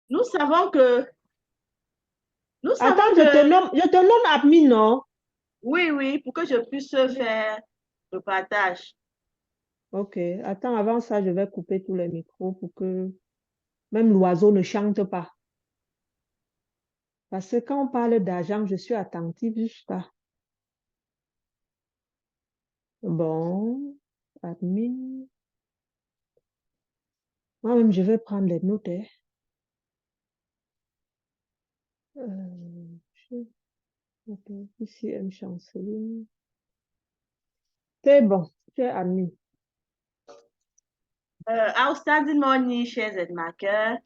Nous savons que, nous savons Attends, que, je te nomme admin, non? oui, oui, pour que je puisse faire le partage. Ok, attends, avant ça, je vais couper tous les micros pour que même l'oiseau ne chante pas. Parce que quand on parle d'argent, je suis attentive jusqu'à... Bon, admin. Moi-même, je vais prendre les notes, hein. Je- ok, ici, M. Chanceline. C'est bon, tu es admin. Outstanding morning, chers marqueurs.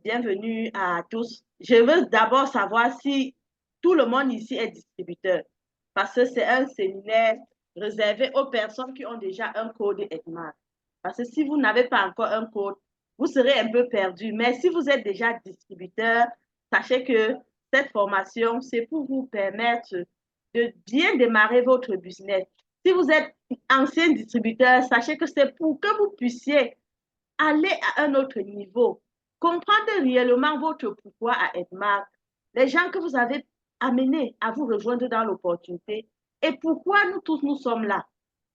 Bienvenue à tous. Je veux d'abord savoir si tout le monde ici est distributeur, parce que c'est un séminaire réservé aux personnes qui ont déjà un code EDMAR. Parce que si vous n'avez pas encore un code, vous serez un peu perdu. Mais si vous êtes déjà distributeur, sachez que cette formation, c'est pour vous permettre de bien démarrer votre business. Si vous êtes ancien distributeur, sachez que c'est pour que vous puissiez aller à un autre niveau, comprendre réellement votre pourquoi à Edmark, les gens que vous avez amenés à vous rejoindre dans l'opportunité et pourquoi nous tous nous sommes là.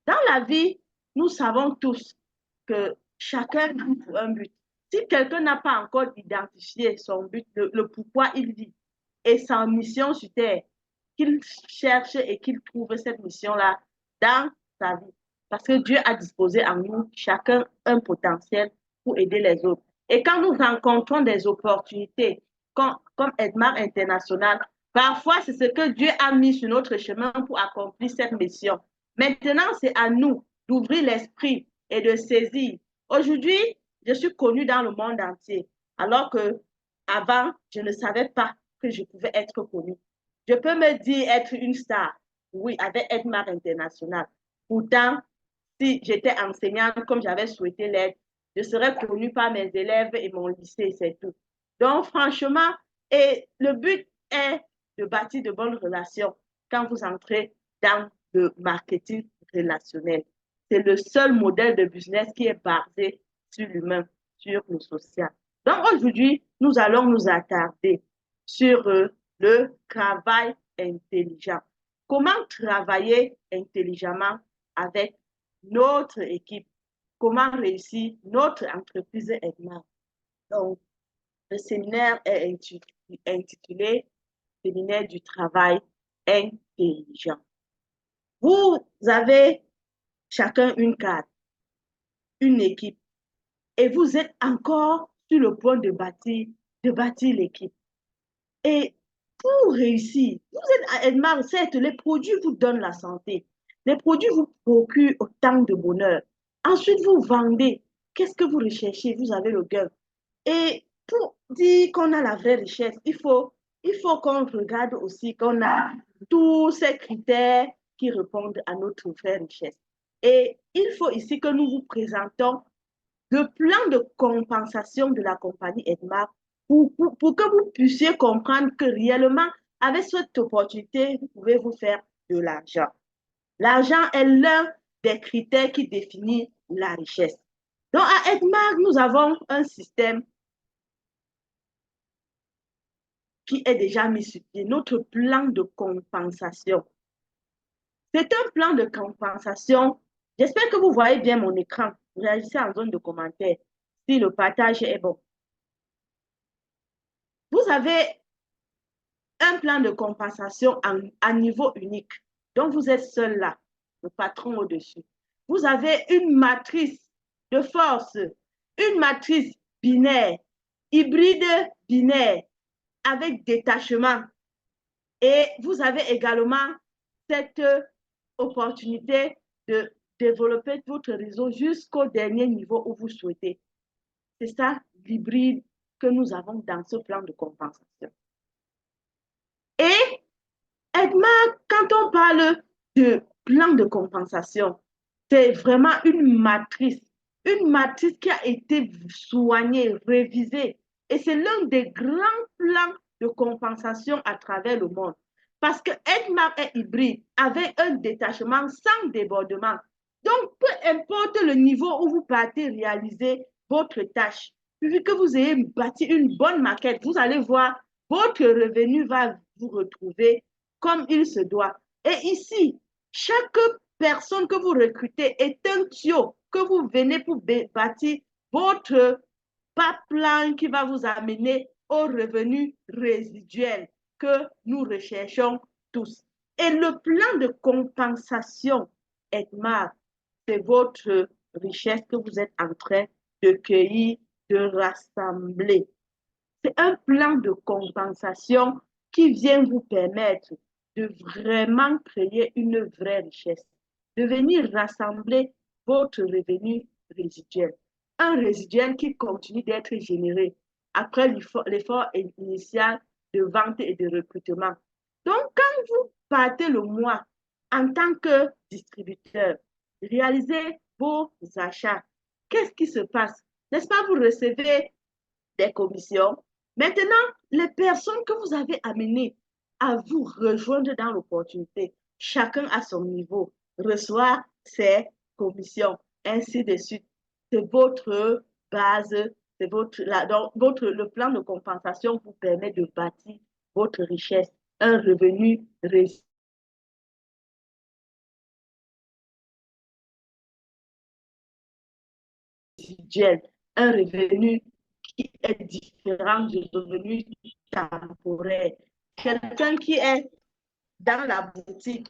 Dans la vie, nous savons tous que chacun vit pour un but. Si quelqu'un n'a pas encore identifié son but, le pourquoi il vit et sa mission sur Terre, qu'il cherche et qu'il trouve cette mission-là dans sa vie. Parce que Dieu a disposé en nous chacun un potentiel pour aider les autres. Et quand nous rencontrons des opportunités comme Edmar International, parfois c'est ce que Dieu a mis sur notre chemin pour accomplir cette mission. Maintenant, c'est à nous d'ouvrir l'esprit et de saisir. Aujourd'hui, je suis connue dans le monde entier, alors que avant, je ne savais pas que je pouvais être connue. Je peux me dire être une star, oui, avec Edmar International. Pourtant, si j'étais enseignante comme j'avais souhaité l'être, je serais connue par mes élèves et mon lycée, c'est tout. Donc, franchement, et le but est de bâtir de bonnes relations quand vous entrez dans le marketing relationnel. C'est le seul modèle de business qui est basé sur l'humain, sur le social. Donc aujourd'hui, nous allons nous attarder sur le travail intelligent. Comment travailler intelligemment avec notre équipe? Comment réussir notre entreprise Edmar? Donc, le séminaire est intitulé Séminaire du travail intelligent. Vous avez chacun une carte, une équipe, et vous êtes encore sur le point de bâtir l'équipe. Et pour réussir, vous êtes à Edmar, certes, les produits vous donnent la santé. Les produits vous procurent autant de bonheur. Ensuite, vous vendez. Qu'est-ce que vous recherchez? Vous avez le gain. Et pour dire qu'on a la vraie richesse, il faut qu'on regarde aussi qu'on a tous ces critères qui répondent à notre vraie richesse. Et il faut ici que nous vous présentons le plan de compensation de la compagnie Edmar pour que vous puissiez comprendre que réellement, avec cette opportunité, vous pouvez vous faire de l'argent. L'argent est l'un des critères qui définit la richesse. Donc, à Edmar, nous avons un système qui est déjà mis sur pied, notre plan de compensation. C'est un plan de compensation. J'espère que vous voyez bien mon écran. Réagissez en zone de commentaire si le partage est bon. Vous avez un plan de compensation à niveau unique. Donc, vous êtes seul là, le patron au-dessus. Vous avez une matrice de force, une matrice binaire, hybride binaire, avec détachement. Et vous avez également cette opportunité de développer votre réseau jusqu'au dernier niveau où vous souhaitez. C'est ça l'hybride que nous avons dans ce plan de compensation. Et Edma, quand on parle de plan de compensation, c'est vraiment une matrice qui a été soignée, révisée. Et c'est l'un des grands plans de compensation à travers le monde. Parce que Edma est hybride, avec un détachement sans débordement. Donc, peu importe le niveau où vous partez réaliser votre tâche, Puis que vous ayez bâti une bonne maquette, vous allez voir, votre revenu va vous retrouver comme il se doit. Et ici, chaque personne que vous recrutez est un tuyau que vous venez pour bâtir votre pipeline qui va vous amener au revenu résiduel que nous recherchons tous. Et le plan de compensation, Edmar, c'est votre richesse que vous êtes en train de cueillir, de rassembler. C'est un plan de compensation qui vient vous permettre de vraiment créer une vraie richesse, de venir rassembler votre revenu résiduel. Un résiduel qui continue d'être généré après l'effort initial de vente et de recrutement. Donc, quand vous partez le mois en tant que distributeur, réalisez vos achats. Qu'est-ce qui se passe? N'est-ce pas, vous recevez des commissions. Maintenant, les personnes que vous avez amenées à vous rejoindre dans l'opportunité, chacun à son niveau, reçoit ses commissions, ainsi de suite. C'est votre base, c'est le plan de compensation vous permet de bâtir votre richesse, un revenu résiduel, un revenu qui est différent du revenu temporaire. Quelqu'un qui est dans la boutique,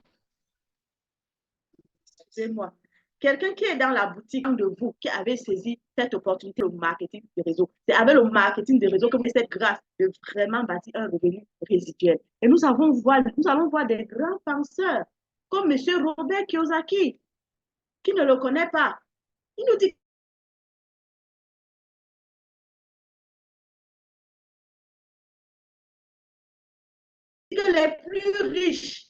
excusez-moi, quelqu'un qui est dans la boutique de vous, qui avait saisi cette opportunité au marketing de réseau. C'est avec le marketing de réseau que vous êtes grâce de vraiment bâtir un revenu résiduel. Et nous allons voir des grands penseurs comme M. Robert Kiyosaki, qui ne le connaît pas. Il nous dit que les plus riches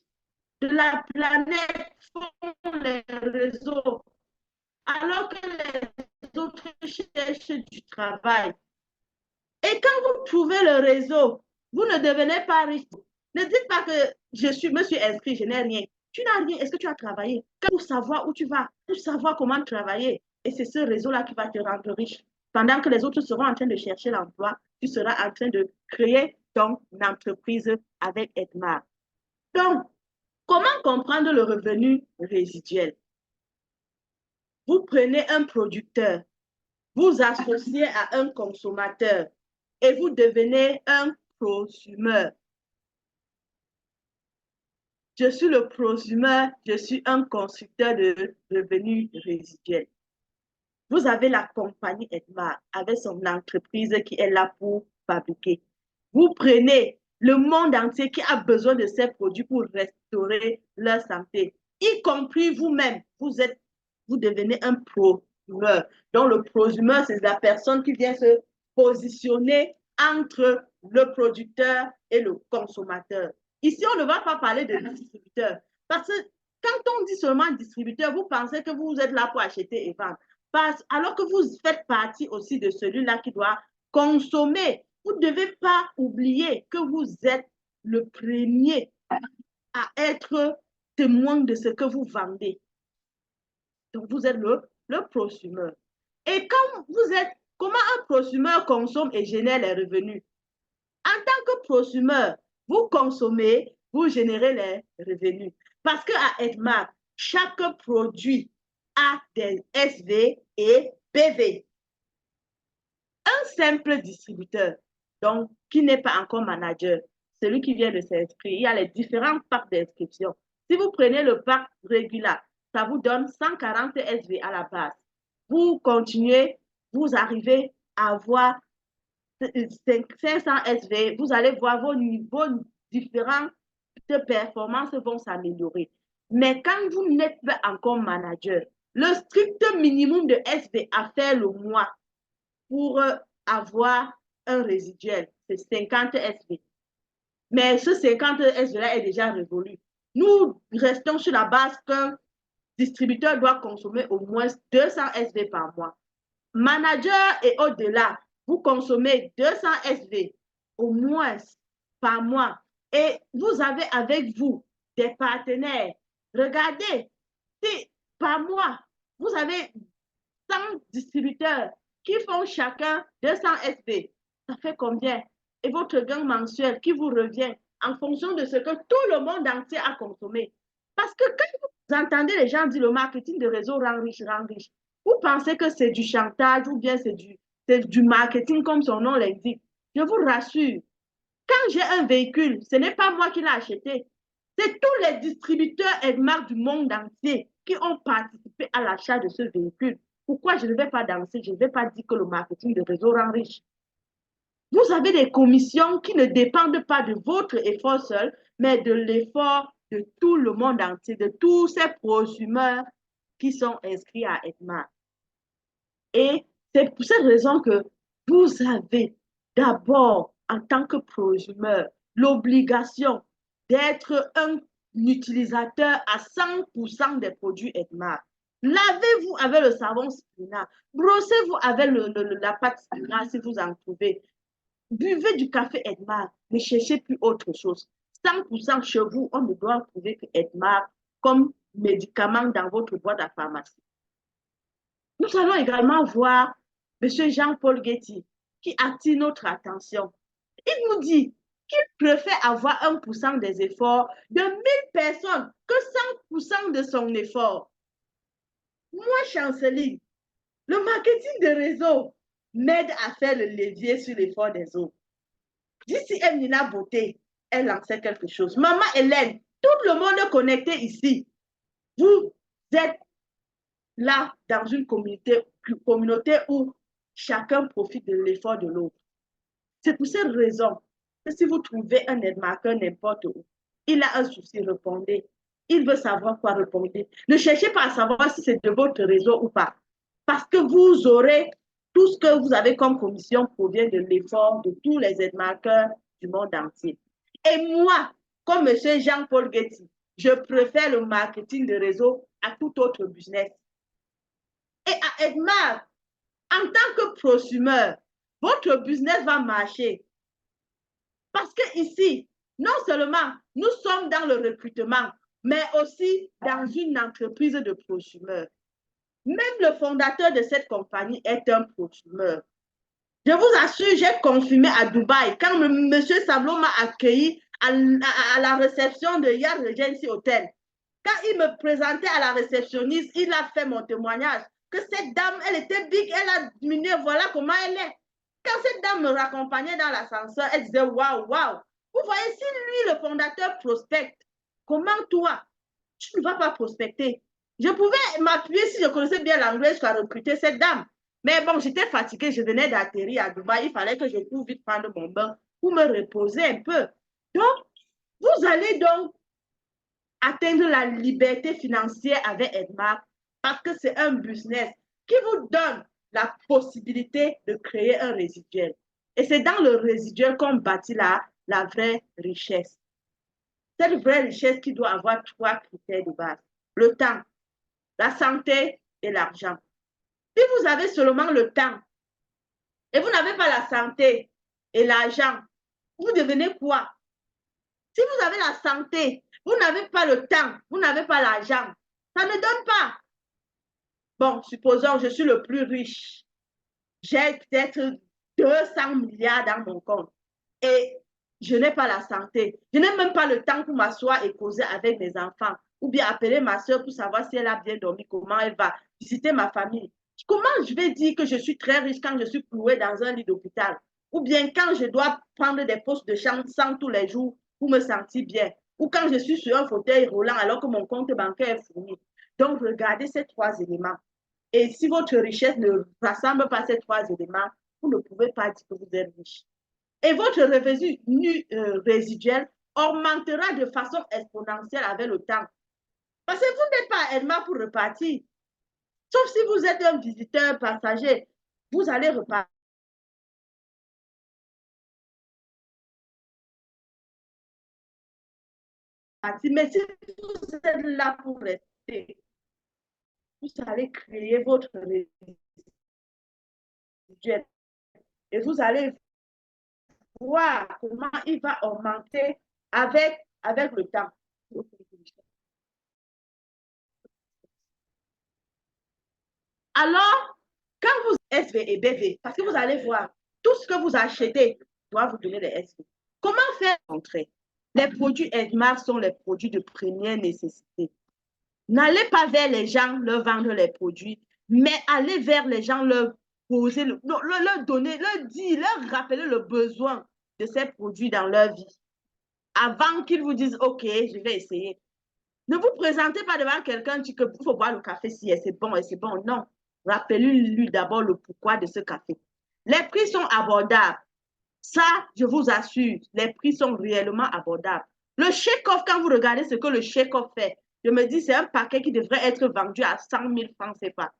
de la planète font les réseaux, alors que les autres cherchent du travail. Et quand vous trouvez le réseau, vous ne devenez pas riche. Ne dites pas que me suis inscrit, je n'ai rien. Tu n'as rien, est-ce que tu as travaillé? Pour savoir où tu vas, pour savoir comment travailler. Et c'est ce réseau-là qui va te rendre riche. Pendant que les autres seront en train de chercher l'emploi, tu seras en train de créer ton entreprise avec Edmar. Donc, comment comprendre le revenu résiduel? Vous prenez un producteur, vous associez à un consommateur et vous devenez un prosumeur. Je suis le prosumeur, je suis un constructeur de revenus résiduels. Vous avez la compagnie Edmar avec son entreprise qui est là pour fabriquer. Vous prenez le monde entier qui a besoin de ces produits pour restaurer leur santé, y compris vous-même. Vous devenez un prosumeur. Donc, le prosumeur, c'est la personne qui vient se positionner entre le producteur et le consommateur. Ici, on ne va pas parler de distributeur. Parce que quand on dit seulement distributeur, vous pensez que vous êtes là pour acheter et vendre. Alors que vous faites partie aussi de celui-là qui doit consommer. Vous ne devez pas oublier que vous êtes le premier à être témoin de ce que vous vendez. Donc, vous êtes le prosumeur. Et comment un prosumeur consomme et génère les revenus? En tant que prosumeur, vous consommez, vous générez les revenus. Parce qu'à Edmar, chaque produit a des SV et PV. Un simple distributeur, donc qui n'est pas encore manager, celui qui vient de s'inscrire, il y a les différents packs d'inscription. Si vous prenez le pack régulier, ça vous donne 140 SV à la base. Vous continuez, vous arrivez à avoir 500 SV, vous allez voir vos niveaux différents de performance vont s'améliorer. Mais quand vous n'êtes pas encore manager, le strict minimum de SV à faire le mois pour avoir un résiduel, c'est 50 SV. Mais ce 50 SV-là est déjà révolu. Nous restons sur la base qu'un distributeur doit consommer au moins 200 SV par mois. Manager et au-delà, vous consommez 200 SV au moins par mois. Et vous avez avec vous des partenaires. Regardez, si par mois, vous avez 100 distributeurs qui font chacun 200 SP. Ça fait combien? Et votre gain mensuel qui vous revient en fonction de ce que tout le monde entier a consommé. Parce que quand vous entendez les gens dire le marketing de réseau rend riche, vous pensez que c'est du chantage ou bien c'est du marketing comme son nom l'indique. Je vous rassure, quand j'ai un véhicule, ce n'est pas moi qui l'ai acheté. C'est tous les distributeurs et marques du monde entier qui ont participé à l'achat de ce véhicule. Pourquoi je ne vais pas danser? Je ne vais pas dire que le marketing de réseau rend riche. Vous avez des commissions qui ne dépendent pas de votre effort seul, mais de l'effort de tout le monde entier, de tous ces prosumeurs qui sont inscrits à EDMAR. Et c'est pour cette raison que vous avez d'abord, en tant que prosumeur, l'obligation d'être un utilisateur à 100% des produits EDMAR. Lavez-vous avec le savon Spina, brossez-vous avec la pâte Spina si vous en trouvez. Buvez du café Edmar, ne cherchez plus autre chose. 100% chez vous, on ne doit trouver que Edmar comme médicament dans votre boîte à pharmacie. Nous allons également voir M. Jean-Paul Getty qui attire notre attention. Il nous dit qu'il préfère avoir 1% des efforts de 1000 personnes que 100% de son effort. Moi, Chanceline, le marketing de réseau m'aide à faire le levier sur l'effort des autres. D'ici Emina Beauté, elle lançait quelque chose. Maman Hélène, tout le monde connecté ici. Vous êtes là dans une communauté où chacun profite de l'effort de l'autre. C'est pour cette raison que si vous trouvez un aide-marqueur n'importe où, il a un souci, répondez. Il veut savoir quoi répondre. Ne cherchez pas à savoir si c'est de votre réseau ou pas. Parce que vous aurez tout ce que vous avez comme commission provient de l'effort de tous les aide-marqueurs du monde entier. Et moi, comme M. Jean-Paul Getty, je préfère le marketing de réseau à tout autre business. Et à Edmar, en tant que prosumeur, votre business va marcher. Parce que ici, non seulement nous sommes dans le recrutement, mais aussi dans une entreprise de prosumeurs. Même le fondateur de cette compagnie est un prosumeur. Je vous assure, j'ai confirmé à Dubaï, quand M. Sablon m'a accueilli à la réception de Yard Regency Hotel. Quand il me présentait à la réceptionniste, il a fait mon témoignage que cette dame, elle était big, elle a diminué, voilà comment elle est. Quand cette dame me raccompagnait dans l'ascenseur, elle disait waouh, waouh. Vous voyez, si lui, le fondateur, prospecte, comment toi, tu ne vas pas prospecter? Je pouvais m'appuyer si je connaissais bien l'anglais jusqu'à recruter cette dame. Mais bon, j'étais fatiguée, je venais d'atterrir à Dubaï, il fallait que je cours vite prendre mon bain pour me reposer un peu. Donc, vous allez donc atteindre la liberté financière avec Edmar parce que c'est un business qui vous donne la possibilité de créer un résiduel. Et c'est dans le résiduel qu'on bâtit la vraie richesse. Cette vraie richesse qui doit avoir 3 critères de base. Le temps, la santé et l'argent. Si vous avez seulement le temps et vous n'avez pas la santé et l'argent, vous devenez quoi? Si vous avez la santé, vous n'avez pas le temps, vous n'avez pas l'argent, ça ne donne pas. Bon, supposons je suis le plus riche. J'ai peut-être 200 milliards dans mon compte et je n'ai pas la santé. Je n'ai même pas le temps pour m'asseoir et causer avec mes enfants ou bien appeler ma soeur pour savoir si elle a bien dormi, comment elle va, visiter ma famille. Comment je vais dire que je suis très riche quand je suis clouée dans un lit d'hôpital? Ou bien quand je dois prendre des postes de sang tous les jours pour me sentir bien? Ou quand je suis sur un fauteuil roulant alors que mon compte bancaire est fourni? Donc, regardez ces 3 éléments. Et si votre richesse ne rassemble pas ces 3 éléments, vous ne pouvez pas dire que vous êtes riche. Et votre revenu résiduel augmentera de façon exponentielle avec le temps. Parce que vous n'êtes pas Edmar pour repartir. Sauf si vous êtes un visiteur passager, vous allez repartir. Mais si vous êtes là pour rester, vous allez créer votre résiduel et vous allez voir comment il va augmenter avec le temps. Alors, quand vous SV et BV. Parce que vous allez voir, tout ce que vous achetez doit vous donner des SV. Comment faire entrer? Les produits Edmar sont les produits de première nécessité. N'allez pas vers les gens leur vendre les produits, mais allez vers les gens leur poser, leur donner, leur dire, leur rappeler le besoin de ces produits dans leur vie. Avant qu'ils vous disent, OK, je vais essayer. Ne vous présentez pas devant quelqu'un qui dit qu'il faut boire le café si c'est bon et c'est bon. Non. Rappelez-lui d'abord le pourquoi de ce café. Les prix sont abordables. Ça, je vous assure, les prix sont réellement abordables. Le shake-off, quand vous regardez ce que le shake-off fait, je me dis, c'est un paquet qui devrait être vendu à 100 000 francs, c'est pas.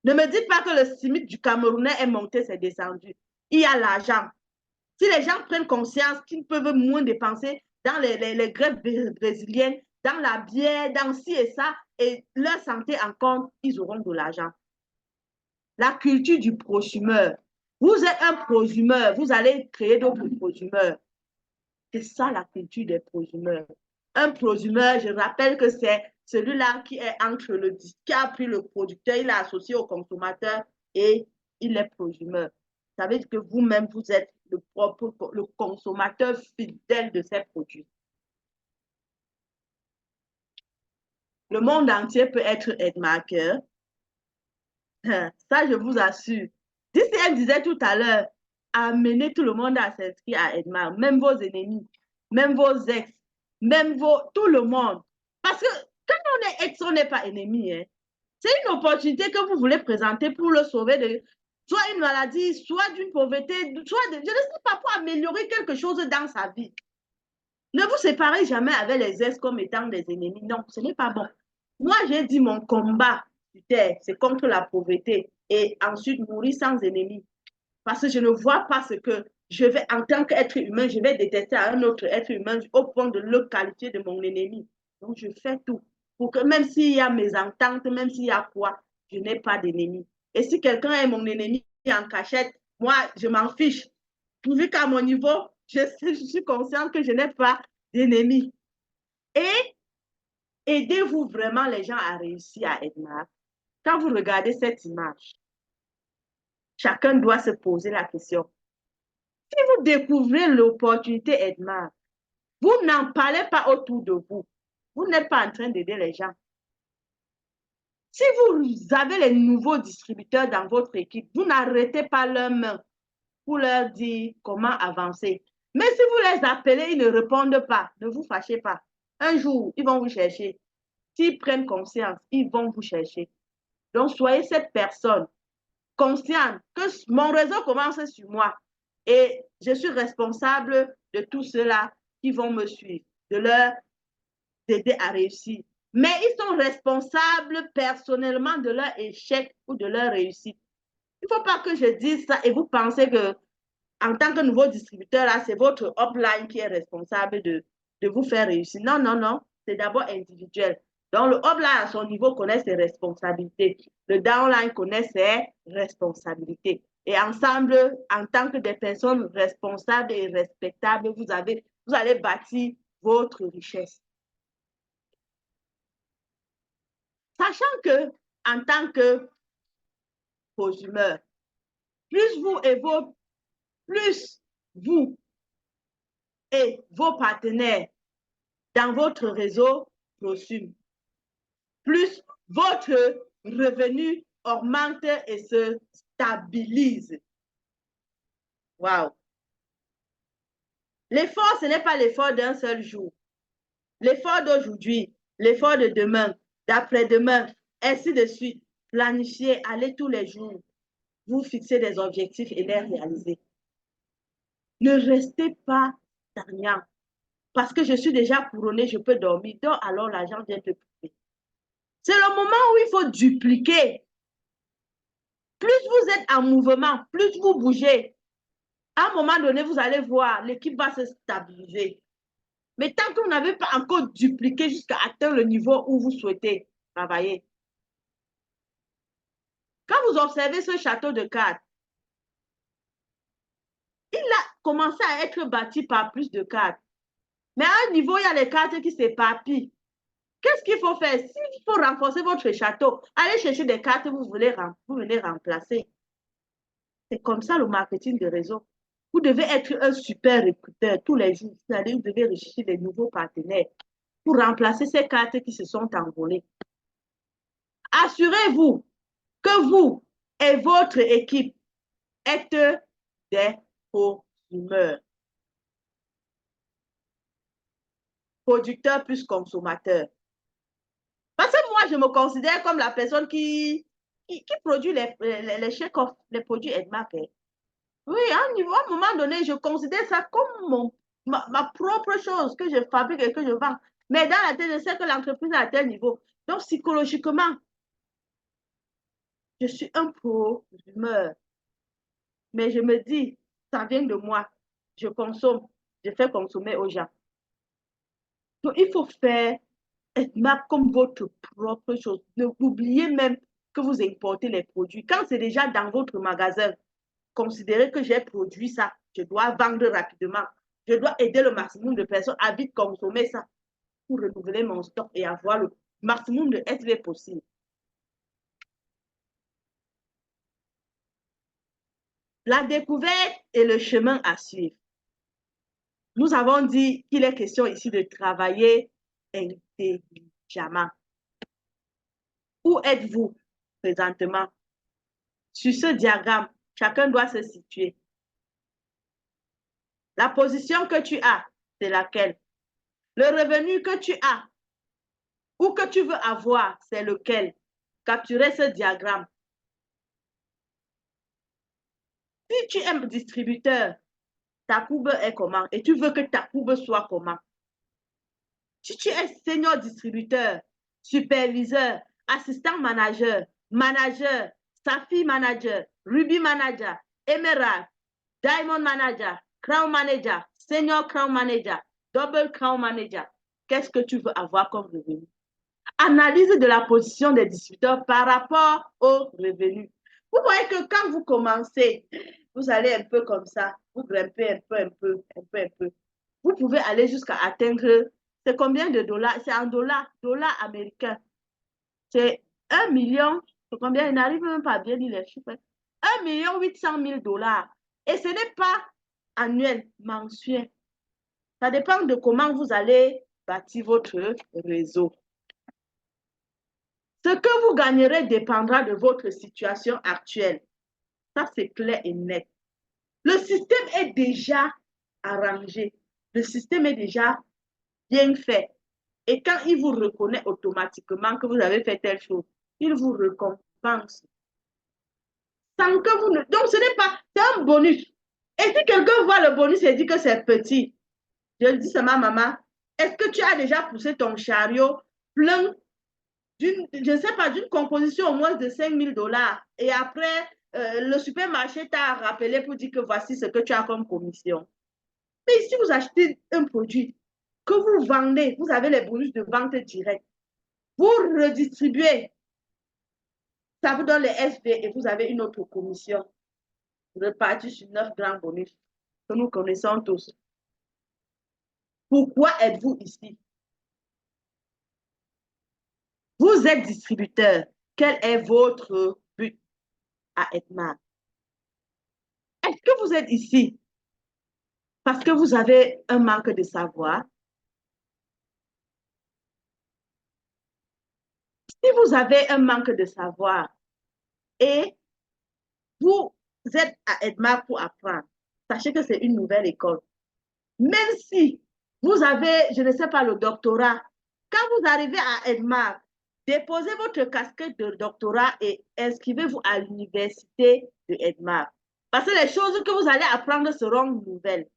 Ne me dites pas que le SMIC du Camerounais est monté, c'est descendu. Il y a l'argent. Si les gens prennent conscience qu'ils peuvent moins dépenser dans les greffes brésiliennes, dans la bière, dans ci et ça, et leur santé en compte, ils auront de l'argent. La culture du prosumeur. Vous êtes un prosumeur, vous allez créer d'autres prosumeurs. C'est ça la culture des prosumeurs. Un prosumeur, je rappelle que c'est celui-là qui est entre qui a pris le producteur, il l'a associé au consommateur et il est prosumeur. Ça veut dire que vous-même, vous êtes le consommateur fidèle de ces produits. Le monde entier peut être Edmarker. Ça, je vous assure. Si elle disait tout à l'heure, amenez tout le monde à s'inscrire à Edmar, même vos ennemis, même vos ex, même tout le monde. Parce que quand on est ex, on n'est pas ennemi. Hein. C'est une opportunité que vous voulez présenter pour le sauver de soit une maladie, soit d'une pauvreté, soit je ne sais pas, pour améliorer quelque chose dans sa vie. Ne vous séparez jamais avec les ex comme étant des ennemis. Non, ce n'est pas bon. Moi, j'ai dit mon combat, c'est contre la pauvreté et ensuite mourir sans ennemis. Parce que je ne vois pas ce que je vais, en tant qu'être humain, je vais détester à un autre être humain au point de le qualifier de mon ennemi. Donc, je fais tout pour que même s'il y a mes ententes, même s'il y a quoi, je n'ai pas d'ennemi. Et si quelqu'un est mon ennemi en cachette, moi, je m'en fiche. Vu qu'à mon niveau, je suis consciente que je n'ai pas d'ennemis. Et aidez-vous vraiment les gens à réussir à Edmar. Quand vous regardez cette image, chacun doit se poser la question. Si vous découvrez l'opportunité Edmar, vous n'en parlez pas autour de vous. Vous n'êtes pas en train d'aider les gens. Si vous avez les nouveaux distributeurs dans votre équipe, vous n'arrêtez pas leurs mains pour leur dire comment avancer. Mais si vous les appelez, ils ne répondent pas. Ne vous fâchez pas. Un jour, ils vont vous chercher. S'ils prennent conscience, ils vont vous chercher. Donc, soyez cette personne consciente que mon réseau commence sur moi et je suis responsable de tous ceux-là qui vont me suivre, de leur aider à réussir. Mais ils sont responsables personnellement de leur échec ou de leur réussite. Il ne faut pas que je dise ça et vous pensez que en tant que nouveau distributeur, là, c'est votre upline qui est responsable de vous faire réussir. Non, non, non. C'est d'abord individuel. Donc, le upline à son niveau connaît ses responsabilités. Le downline connaît ses responsabilités. Et ensemble, en tant que des personnes responsables et respectables, vous allez bâtir votre richesse. Sachant que, en tant que prosumeur, plus vous et vos partenaires dans votre réseau prosume, plus votre revenu augmente et se stabilise. Wow! L'effort, ce n'est pas l'effort d'un seul jour. L'effort d'aujourd'hui, l'effort de demain, d'après-demain, ainsi de suite. Planifiez, allez tous les jours. Vous fixez des objectifs et les réaliser. Ne restez pas stagnant. Parce que je suis déjà couronnée, je peux dormir. Donc, alors l'argent vient te couper. C'est le moment où il faut dupliquer. Plus vous êtes en mouvement, plus vous bougez. À un moment donné, vous allez voir, l'équipe va se stabiliser. Mais tant que vous n'avez pas encore dupliqué jusqu'à atteindre le niveau où vous souhaitez travailler. Quand vous observez ce château de cartes, il a commencé à être bâti par plus de cartes. Mais à un niveau, il y a les cartes qui s'éparpillent. Qu'est-ce qu'il faut faire? S'il faut renforcer votre château, allez chercher des cartes que vous venez remplacer. C'est comme ça le marketing de réseau. Vous devez être un super recruteur. Tous les jours, vous devez rechercher des nouveaux partenaires pour remplacer ces cartes qui se sont envolées. Assurez-vous que vous et votre équipe êtes des consommateurs. Producteur plus consommateur. Parce que moi, je me considère comme la personne qui produit les chèques, les produits Edmark. Oui, à un moment donné, je considère ça comme ma propre chose que je fabrique et que je vends. Mais dans la tête, je sais que l'entreprise est à tel niveau. Donc, psychologiquement, je suis un pro-humeur. Mais je me dis, ça vient de moi. Je consomme, je fais consommer aux gens. Donc, il faut faire Edmark comme votre propre chose. N'oubliez même que vous importez les produits. Quand c'est déjà dans votre magasin, considérez que j'ai produit ça. Je dois vendre rapidement. Je dois aider le maximum de personnes à vite consommer ça pour renouveler mon stock et avoir le maximum de SV possible. La découverte et le chemin à suivre. Nous avons dit qu'il est question ici de travailler intelligemment. Où êtes-vous présentement? Sur ce diagramme, chacun doit se situer. La position que tu as, c'est laquelle? Le revenu que tu as ou que tu veux avoir, c'est lequel? Capturez ce diagramme. Si tu es distributeur, ta courbe est comment? Et tu veux que ta courbe soit comment? Si tu es senior distributeur, superviseur, assistant manager, manager, Safi manager, Ruby manager, Emerald, Diamond manager, Crown manager, senior Crown manager, double Crown manager, qu'est-ce que tu veux avoir comme revenu? Analyse de la position des distributeurs par rapport aux revenus. Vous voyez que quand vous commencez, vous allez un peu comme ça, vous grimpez un peu. Vous pouvez aller jusqu'à atteindre, c'est combien de dollars? C'est en dollars américains. C'est 1 million, c'est combien? Il n'arrive même pas à bien dire les chiffres. 1 800 000 $. Et ce n'est pas annuel, mensuel. Ça dépend de comment vous allez bâtir votre réseau. Ce que vous gagnerez dépendra de votre situation actuelle. Ça, c'est clair et net. Le système est déjà arrangé. Le système est déjà bien fait. Et quand il vous reconnaît automatiquement que vous avez fait telle chose, il vous récompense. Sans que vous ne... Donc, ce n'est pas... C'est un bonus. Et si quelqu'un voit le bonus et dit que c'est petit, je le dis à ma maman, est-ce que tu as déjà poussé ton chariot plein je ne sais pas, d'une composition au moins de 5 000 $. Et après, le supermarché t'a rappelé pour dire que voici ce que tu as comme commission. Mais si vous achetez un produit que vous vendez, vous avez les bonus de vente directe, vous redistribuez, ça vous donne les SV et vous avez une autre commission repartie sur 9 grands bonus que nous connaissons tous. Pourquoi êtes-vous ici? Vous êtes distributeur. Quel est votre but à Edmark? Est-ce que vous êtes ici parce que vous avez un manque de savoir? Si vous avez un manque de savoir et vous êtes à Edmark pour apprendre, sachez que c'est une nouvelle école. Même si vous avez, je ne sais pas, le doctorat, quand vous arrivez à Edmark, déposez votre casquette de doctorat et inscrivez-vous à l'université de Edmark. Parce que les choses que vous allez apprendre seront nouvelles.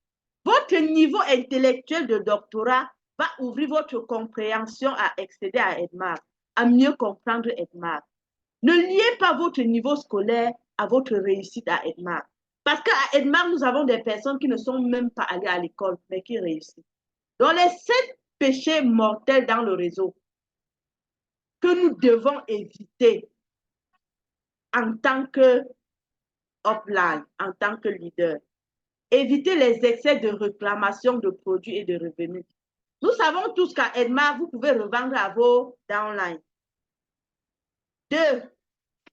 Votre niveau intellectuel de doctorat va ouvrir votre compréhension à accéder à Edmark, à mieux comprendre Edmark. Ne liez pas votre niveau scolaire à votre réussite à Edmark. Parce qu'à Edmark, nous avons des personnes qui ne sont même pas allées à l'école, mais qui réussissent. Donc, les 7 péchés mortels dans le réseau que nous devons éviter en tant que upline, en tant que leader. Éviter les excès de réclamation de produits et de revenus. Nous savons tous qu'à Edmark, vous pouvez revendre à vos downlines. 2.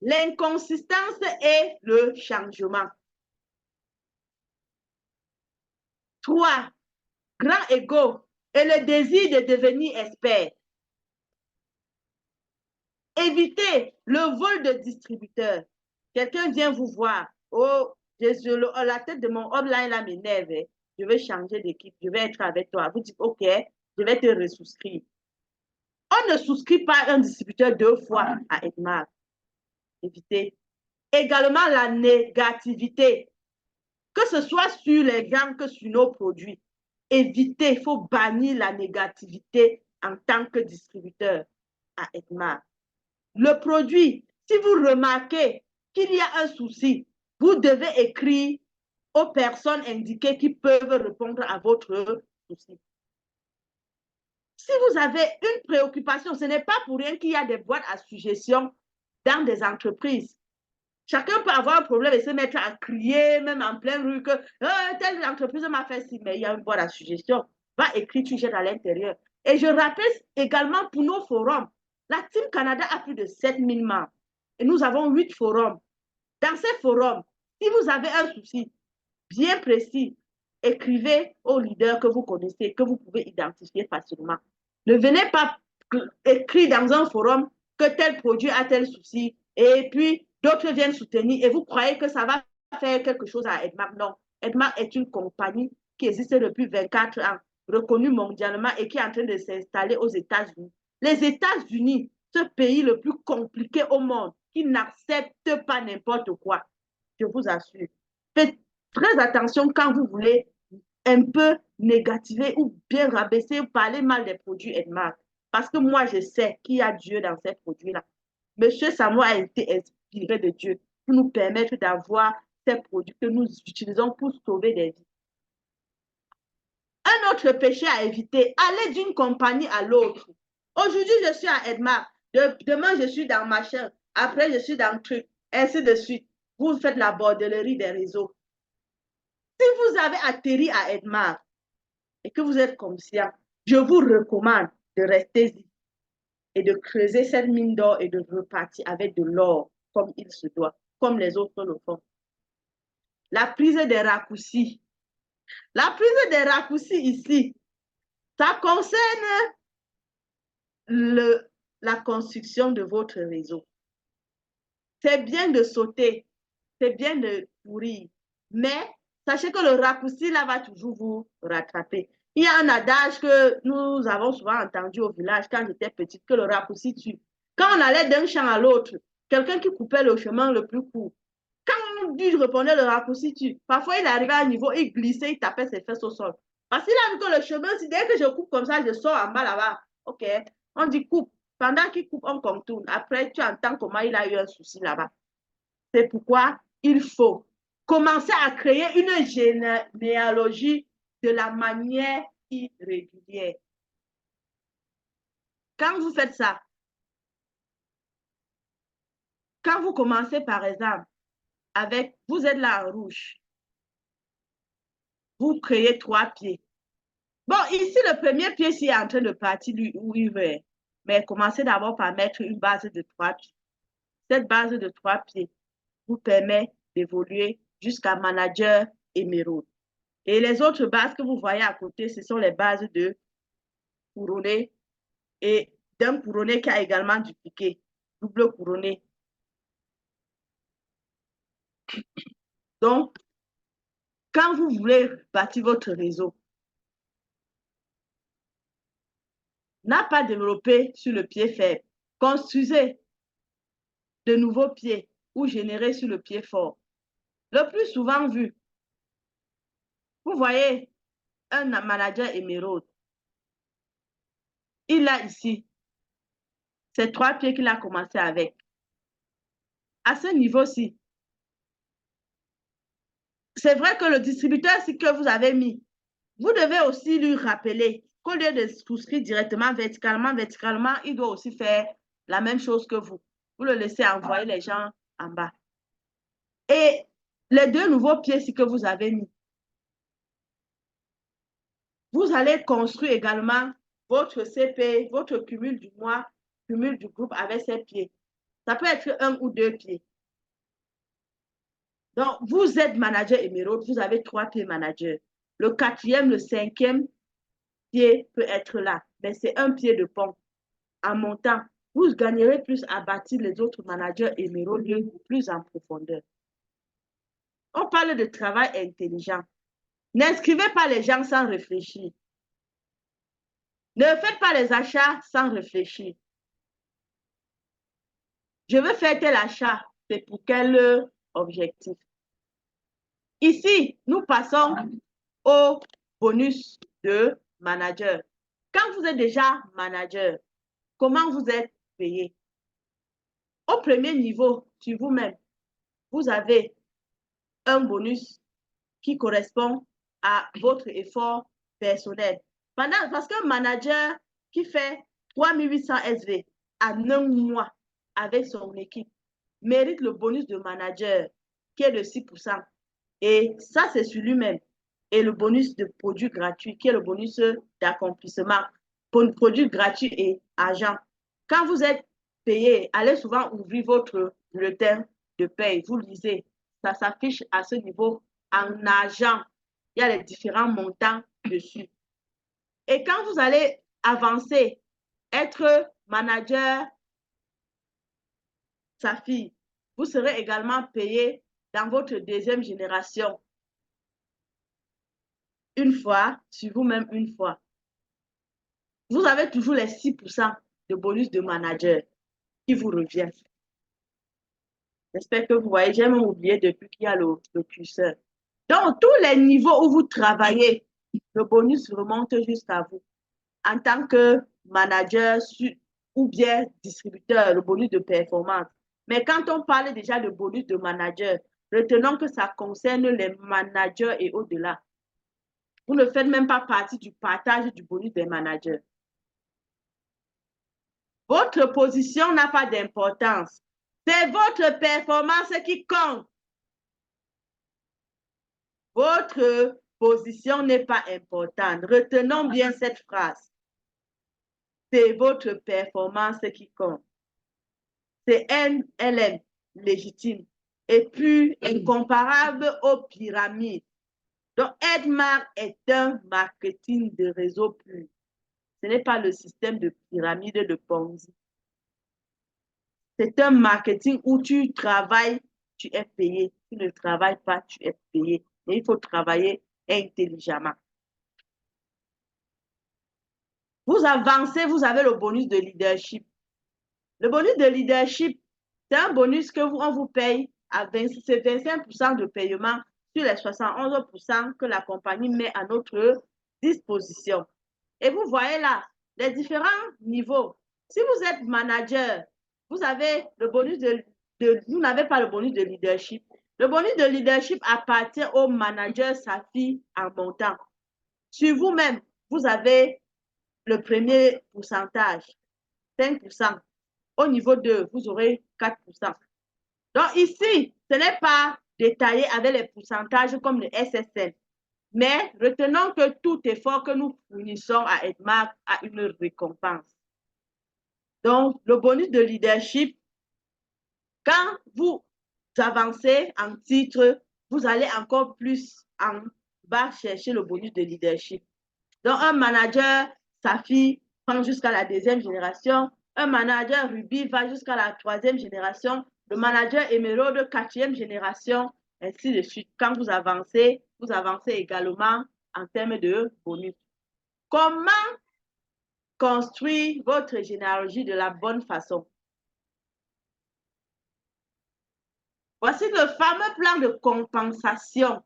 L'inconsistance et le changement. 3, grand ego et le désir de devenir expert. Évitez le vol de distributeur. Quelqu'un vient vous voir. Oh, la tête de mon online là m'énerve. Je vais changer d'équipe. Je vais être avec toi. Vous dites, OK, je vais te ressouscrire. On ne souscrit pas un distributeur 2 fois à Edmar. Évitez. Également la négativité. Que ce soit sur les gens que sur nos produits. Évitez, il faut bannir la négativité en tant que distributeur à Edmar. Le produit, si vous remarquez qu'il y a un souci, vous devez écrire aux personnes indiquées qui peuvent répondre à votre souci. Si vous avez une préoccupation, ce n'est pas pour rien qu'il y a des boîtes à suggestions dans des entreprises. Chacun peut avoir un problème et se mettre à crier, même en pleine rue, que telle entreprise m'a fait ci, mais il y a une boîte à suggestions. Va écrire, tu jettes à l'intérieur. Et je rappelle également pour nos forums, la Team Canada a plus de 7000 membres. Et nous avons 8 forums. Dans ces forums, si vous avez un souci bien précis, écrivez aux leaders que vous connaissez, que vous pouvez identifier facilement. Ne venez pas écrire dans un forum que tel produit a tel souci et puis d'autres viennent soutenir et vous croyez que ça va faire quelque chose à Edmar. Non, Edmar est une compagnie qui existe depuis 24 ans, reconnue mondialement et qui est en train de s'installer aux États-Unis. Les États-Unis, ce pays le plus compliqué au monde, qui n'accepte pas n'importe quoi, je vous assure. Faites très attention quand vous voulez un peu négativer ou bien rabaisser ou parler mal des produits Edmar. Parce que moi, je sais qu'il y a Dieu dans ces produits-là. Monsieur Samoa a été inspiré de Dieu pour nous permettre d'avoir ces produits que nous utilisons pour sauver des vies. Un autre péché à éviter, aller d'une compagnie à l'autre. Aujourd'hui, je suis à Edmar. Demain, je suis dans machin. Après, je suis dans le truc. Ainsi de suite. Vous faites la bordellerie des réseaux. Si vous avez atterri à Edmar et que vous êtes conscient, je vous recommande de rester ici et de creuser cette mine d'or et de repartir avec de l'or comme il se doit, comme les autres le font. La prise des raccourcis. La prise des raccourcis ici, ça concerne la construction de votre réseau. C'est bien de sauter, c'est bien de courir, mais sachez que le raccourci là va toujours vous rattraper. Il y a un adage que nous avons souvent entendu au village quand j'étais petite, que le raccourci tue. Quand on allait d'un champ à l'autre, quelqu'un qui coupait le chemin le plus court, quand lui répondait le raccourci tue, parfois il arrivait à un niveau, il glissait, il tapait ses fesses au sol. Parce qu'il a vu que le chemin, si dès que je coupe comme ça, je sors en bas là-bas. OK, on dit coupe. Pendant qu'il coupe, on contourne. Après, tu entends comment il a eu un souci là-bas. C'est pourquoi il faut commencer à créer une généalogie de la manière irrégulière. Quand vous faites ça, quand vous commencez par exemple avec, vous êtes là en rouge, vous créez 3 pieds. Bon, ici, le premier pied, s'il est en train de partir où il veut, mais commencez d'abord par mettre une base de 3 pieds. Cette base de 3 pieds vous permet d'évoluer jusqu'à manager émeraude. Et les autres bases que vous voyez à côté, ce sont les bases de couronné et d'un couronné qui a également du piqué, double couronné. Donc, quand vous voulez bâtir votre réseau, n'a pas développé sur le pied faible. Construisez de nouveaux pieds ou générez sur le pied fort. Le plus souvent vu, vous voyez un manager émeraude. Il a ici ces 3 pieds qu'il a commencé avec. À ce niveau-ci, c'est vrai que le distributeur que vous avez mis, vous devez aussi lui rappeler qu'au lieu de souscrire directement verticalement, il doit aussi faire la même chose que vous. Vous le laissez envoyer les gens en bas. Et les 2 nouveaux pieds que vous avez mis, vous allez construire également votre CP, votre cumul du mois, cumul du groupe avec ces pieds. Ça peut être 1 ou 2 pieds. Donc, vous êtes manager émeraude, vous avez 3 pieds manager. le quatrième, le cinquième pied peut être là. Mais c'est un pied de pont. En montant, vous gagnerez plus à bâtir les autres managers émeraudes plus en profondeur. On parle de travail intelligent. N'inscrivez pas les gens sans réfléchir. Ne faites pas les achats sans réfléchir. Je veux faire tel achat, c'est pour quel objectif? Ici, nous passons au bonus de manager. Quand vous êtes déjà manager, comment vous êtes payé? Au premier niveau, sur vous-même, vous avez un bonus qui correspond à votre effort personnel. Parce qu'un manager qui fait 3800 SV en un mois avec son équipe mérite le bonus de manager qui est de 6%. Et ça, c'est sur lui-même. Et le bonus de produit gratuit qui est le bonus d'accomplissement. Produit gratuit et argent. Quand vous êtes payé, allez souvent ouvrir votre bulletin de paye. Vous lisez. Ça s'affiche à ce niveau en argent. Il y a les différents montants dessus. Et quand vous allez avancer, être manager, sa fille, vous serez également payé dans votre deuxième génération. Une fois, sur vous-même une fois. Vous avez toujours les 6% de bonus de manager qui vous revient. J'espère que vous voyez, j'ai même oublié depuis qu'il y a le curseur. Donc, tous les niveaux où vous travaillez, le bonus remonte jusqu'à vous. En tant que manager ou bien distributeur, le bonus de performance. Mais quand on parle déjà de bonus de manager, retenons que ça concerne les managers et au-delà. Vous ne faites même pas partie du partage du bonus des managers. Votre position n'a pas d'importance. C'est votre performance qui compte. Votre position n'est pas importante. Retenons bien cette phrase. C'est votre performance qui compte. C'est un LM légitime et puis incomparable aux pyramides. Donc, Edmark est un marketing de réseau pur. Ce n'est pas le système de pyramide de Ponzi. C'est un marketing où tu travailles, tu es payé. Tu ne travailles pas, tu es payé. Mais il faut travailler intelligemment. Vous avancez, vous avez le bonus de leadership. Le bonus de leadership, c'est un bonus que on vous paye à 25% de paiement sur les 71% que la compagnie met à notre disposition. Et vous voyez là, les différents niveaux. Si vous êtes manager, vous avez le bonus vous n'avez pas le bonus de leadership. Le bonus de leadership appartient au manager SAFI en montant. Sur vous-même, vous avez le premier pourcentage, 5%. Au niveau 2, vous aurez 4%. Donc ici, ce n'est pas détaillé avec les pourcentages comme le SSN. Mais retenons que tout effort que nous fournissons à Edmark a une récompense. Donc, le bonus de leadership, quand vous avancez en titre, vous allez encore plus en bas chercher le bonus de leadership. Donc, un manager, Safi, prend jusqu'à la deuxième génération. Un manager Ruby va jusqu'à la troisième génération. Le manager Emerald, quatrième génération, ainsi de suite. Quand vous avancez également en termes de bonus. Comment construire votre généalogie de la bonne façon? Voici le fameux plan de compensation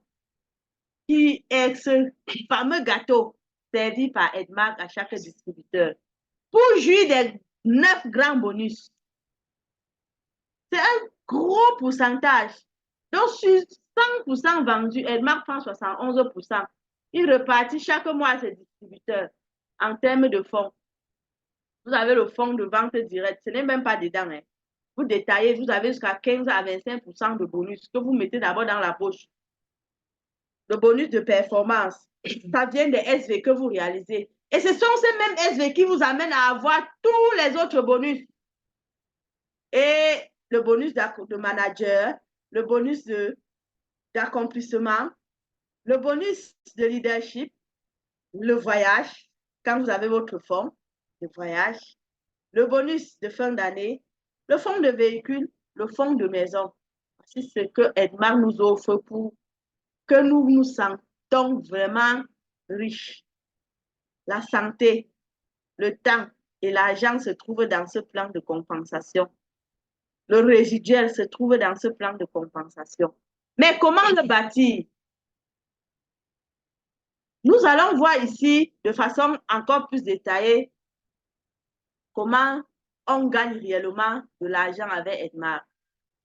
qui est ce fameux gâteau servi par Edmark à chaque distributeur. Pour jouir des 9 grands bonus, c'est un gros pourcentage. Donc, sur 100% vendus, Edmark prend 71%. Il repartit chaque mois à ses distributeurs en termes de fonds. Vous avez le fonds de vente directe, ce n'est même pas dedans. Hein. Vous détaillez, vous avez jusqu'à 15 à 25% de bonus que vous mettez d'abord dans la poche. Le bonus de performance, ça vient des SV que vous réalisez. Et ce sont ces mêmes SV qui vous amènent à avoir tous les autres bonus. Et le bonus de manager, le bonus d'accomplissement, le bonus de leadership, le voyage, quand vous avez votre fonds de voyage, le bonus de fin d'année, le fonds de véhicule, le fonds de maison. C'est ce que Edmar nous offre pour que nous nous sentons vraiment riches. La santé, le temps et l'argent se trouvent dans ce plan de compensation. Le résiduel se trouve dans ce plan de compensation. Mais comment le bâtir? Nous allons voir ici de façon encore plus détaillée comment on gagne réellement de l'argent avec Edmar.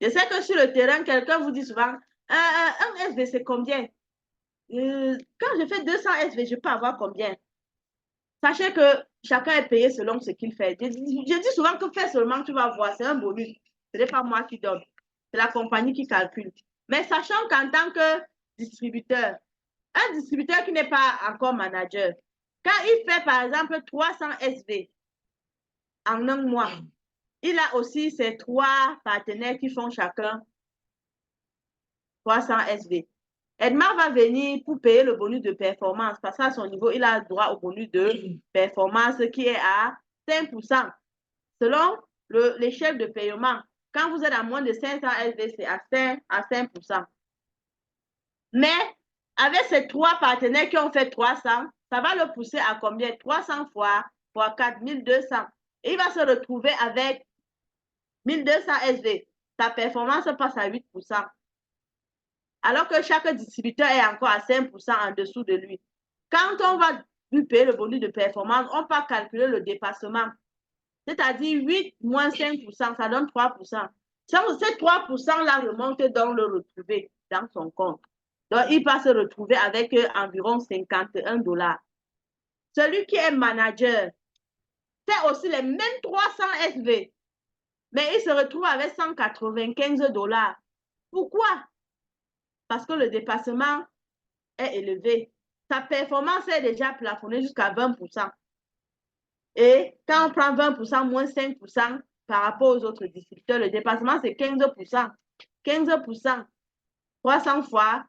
Je sais que sur le terrain, quelqu'un vous dit souvent, un SV, c'est combien? Quand je fais 200 SV, je peux avoir combien? Sachez que chacun est payé selon ce qu'il fait. Je dis souvent que fais seulement, tu vas voir, c'est un bonus. Ce n'est pas moi qui donne, c'est la compagnie qui calcule. Mais sachant qu'en tant que distributeur, un distributeur qui n'est pas encore manager, quand il fait par exemple 300 SV en un mois, il a aussi ses 3 partenaires qui font chacun 300 SV. Edmar va venir pour payer le bonus de performance parce qu'à son niveau, il a droit au bonus de performance qui est à 5%. Selon l'échelle de paiement, quand vous êtes à moins de 500 SV, c'est à 5%. Mais avec ces 3 partenaires qui ont fait 300, ça va le pousser à combien? 300 fois 4, 1200. Et il va se retrouver avec 1200 SV. Sa performance passe à 8%. Alors que chaque distributeur est encore à 5% en dessous de lui. Quand on va lui payer le bonus de performance, on peut calculer le dépassement. C'est-à-dire 8 moins 5%, ça donne 3%. Ces 3%-là remontent dans le retrouvé dans son compte. Donc, il va se retrouver avec environ 51 $. Celui qui est manager fait aussi les mêmes 300 SV, mais il se retrouve avec 195 $. Pourquoi? Parce que le dépassement est élevé. Sa performance est déjà plafonnée jusqu'à 20%. Et quand on prend 20% moins 5% par rapport aux autres distributeurs, le dépassement, c'est 15%. 15%, 300 fois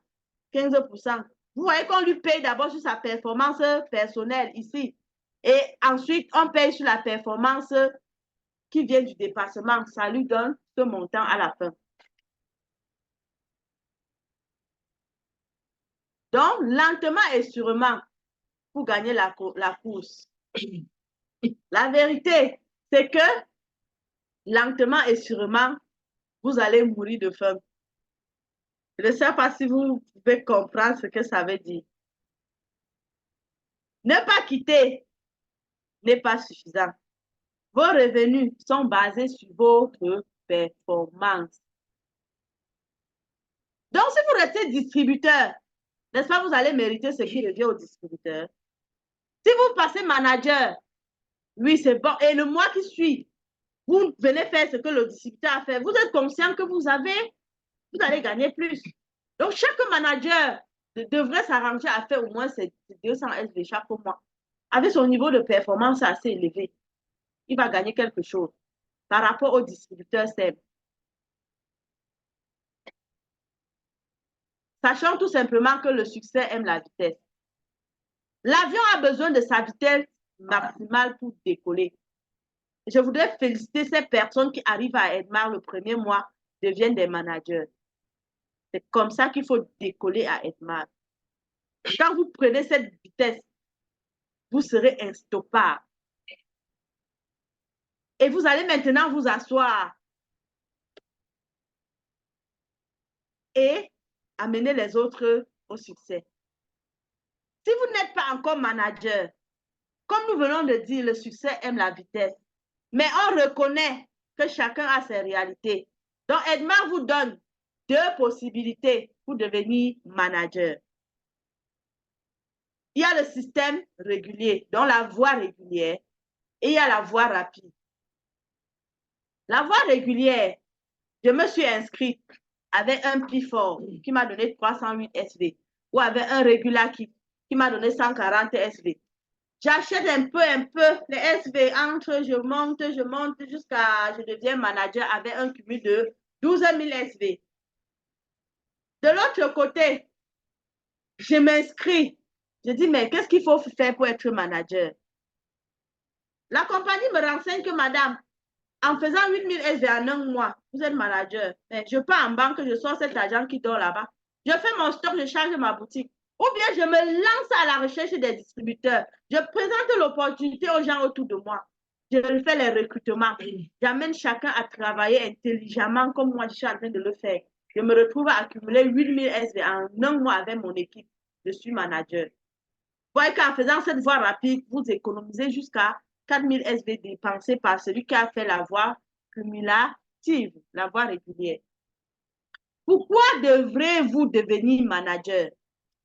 15%. Vous voyez qu'on lui paye d'abord sur sa performance personnelle ici. Et ensuite, on paye sur la performance qui vient du dépassement. Ça lui donne ce montant à la fin. Donc, lentement et sûrement, pour gagner la course. La vérité, c'est que lentement et sûrement, vous allez mourir de faim. Je ne sais pas si vous pouvez comprendre ce que ça veut dire. Ne pas quitter n'est pas suffisant. Vos revenus sont basés sur votre performance. Donc, si vous restez distributeur, n'est-ce pas, vous allez mériter ce qui revient au distributeur. Si vous passez manager, oui, c'est bon. Et le mois qui suit, vous venez faire ce que le distributeur a fait. Vous êtes conscient que vous allez gagner plus. Donc, chaque manager devrait s'arranger à faire au moins ses 200 SV chaque mois. Avec son niveau de performance assez élevé, il va gagner quelque chose par rapport au distributeur SEB. Sachant tout simplement que le succès aime la vitesse. L'avion a besoin de sa vitesse maximale pour décoller. Je voudrais féliciter ces personnes qui arrivent à Edmar le premier mois, deviennent des managers. C'est comme ça qu'il faut décoller à Edmar. Quand vous prenez cette vitesse, vous serez instoppable. Et vous allez maintenant vous asseoir et amener les autres au succès. Si vous n'êtes pas encore manager, comme nous venons de dire, le succès aime la vitesse. Mais on reconnaît que chacun a ses réalités. Donc, Edmar vous donne 2 possibilités pour devenir manager. Il y a le système régulier, donc la voie régulière, et il y a la voie rapide. La voie régulière, je me suis inscrite avec un prix fort qui m'a donné 308 SV ou avec un régulier qui m'a donné 140 SV. J'achète un peu les SV entre, je monte jusqu'à, je deviens manager avec un cumul de 12 000 SV. De l'autre côté, Je m'inscris. Je dis, mais qu'est-ce qu'il faut faire pour être manager? La compagnie me renseigne que, madame, en faisant 8000 SV en un mois, vous êtes manager. Mais je pars en banque, je sors cet argent qui dort là-bas. Je fais mon stock, je charge ma boutique. Ou bien je me lance à la recherche des distributeurs. Je présente l'opportunité aux gens autour de moi. Je fais les recrutements. J'amène chacun à travailler intelligemment comme moi je suis en train de le faire. Je me retrouve à accumuler 8000 SV en un mois avec mon équipe. Je suis manager. Vous voyez qu'en faisant cette voie rapide, vous économisez jusqu'à 4000 SV dépensés par celui qui a fait la voie cumulative, la voie régulière. Pourquoi devrez-vous devenir manager?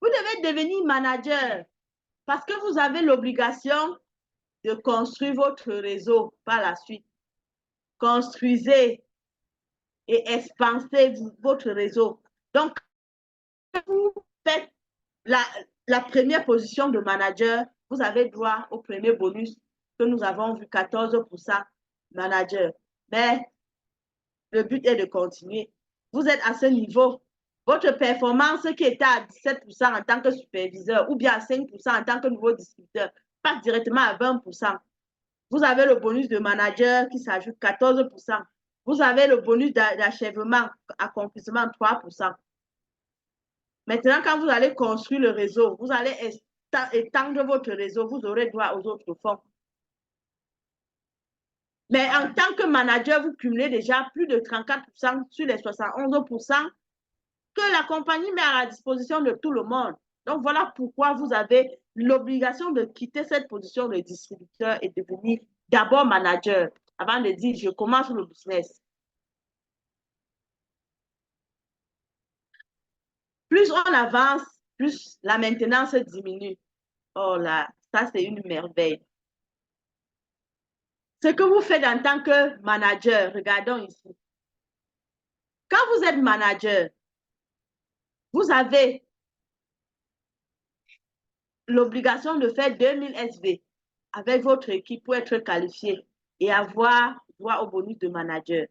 Vous devez devenir manager parce que vous avez l'obligation de construire votre réseau par la suite. Construisez et expansez votre réseau. Donc, vous faites la première position de manager, vous avez droit au premier bonus que nous avons vu, 14% manager. Mais le but est de continuer. Vous êtes à ce niveau. Votre performance qui était à 17% en tant que superviseur ou bien à 5% en tant que nouveau distributeur passe directement à 20%. Vous avez le bonus de manager qui s'ajoute 14%. Vous avez le bonus d'achèvement, accomplissement 3%. Maintenant, quand vous allez construire le réseau, vous allez étendre votre réseau, vous aurez droit aux autres fonds. Mais en tant que manager, vous cumulez déjà plus de 34% sur les 71% que la compagnie met à la disposition de tout le monde. Donc, voilà pourquoi vous avez l'obligation de quitter cette position de distributeur et devenir d'abord manager avant de dire je commence le business. Plus on avance, plus la maintenance diminue. Oh là, ça c'est une merveille. Ce que vous faites en tant que manager, regardons ici. Quand vous êtes manager, vous avez l'obligation de faire 2000 SV avec votre équipe pour être qualifié et avoir droit au bonus de manager.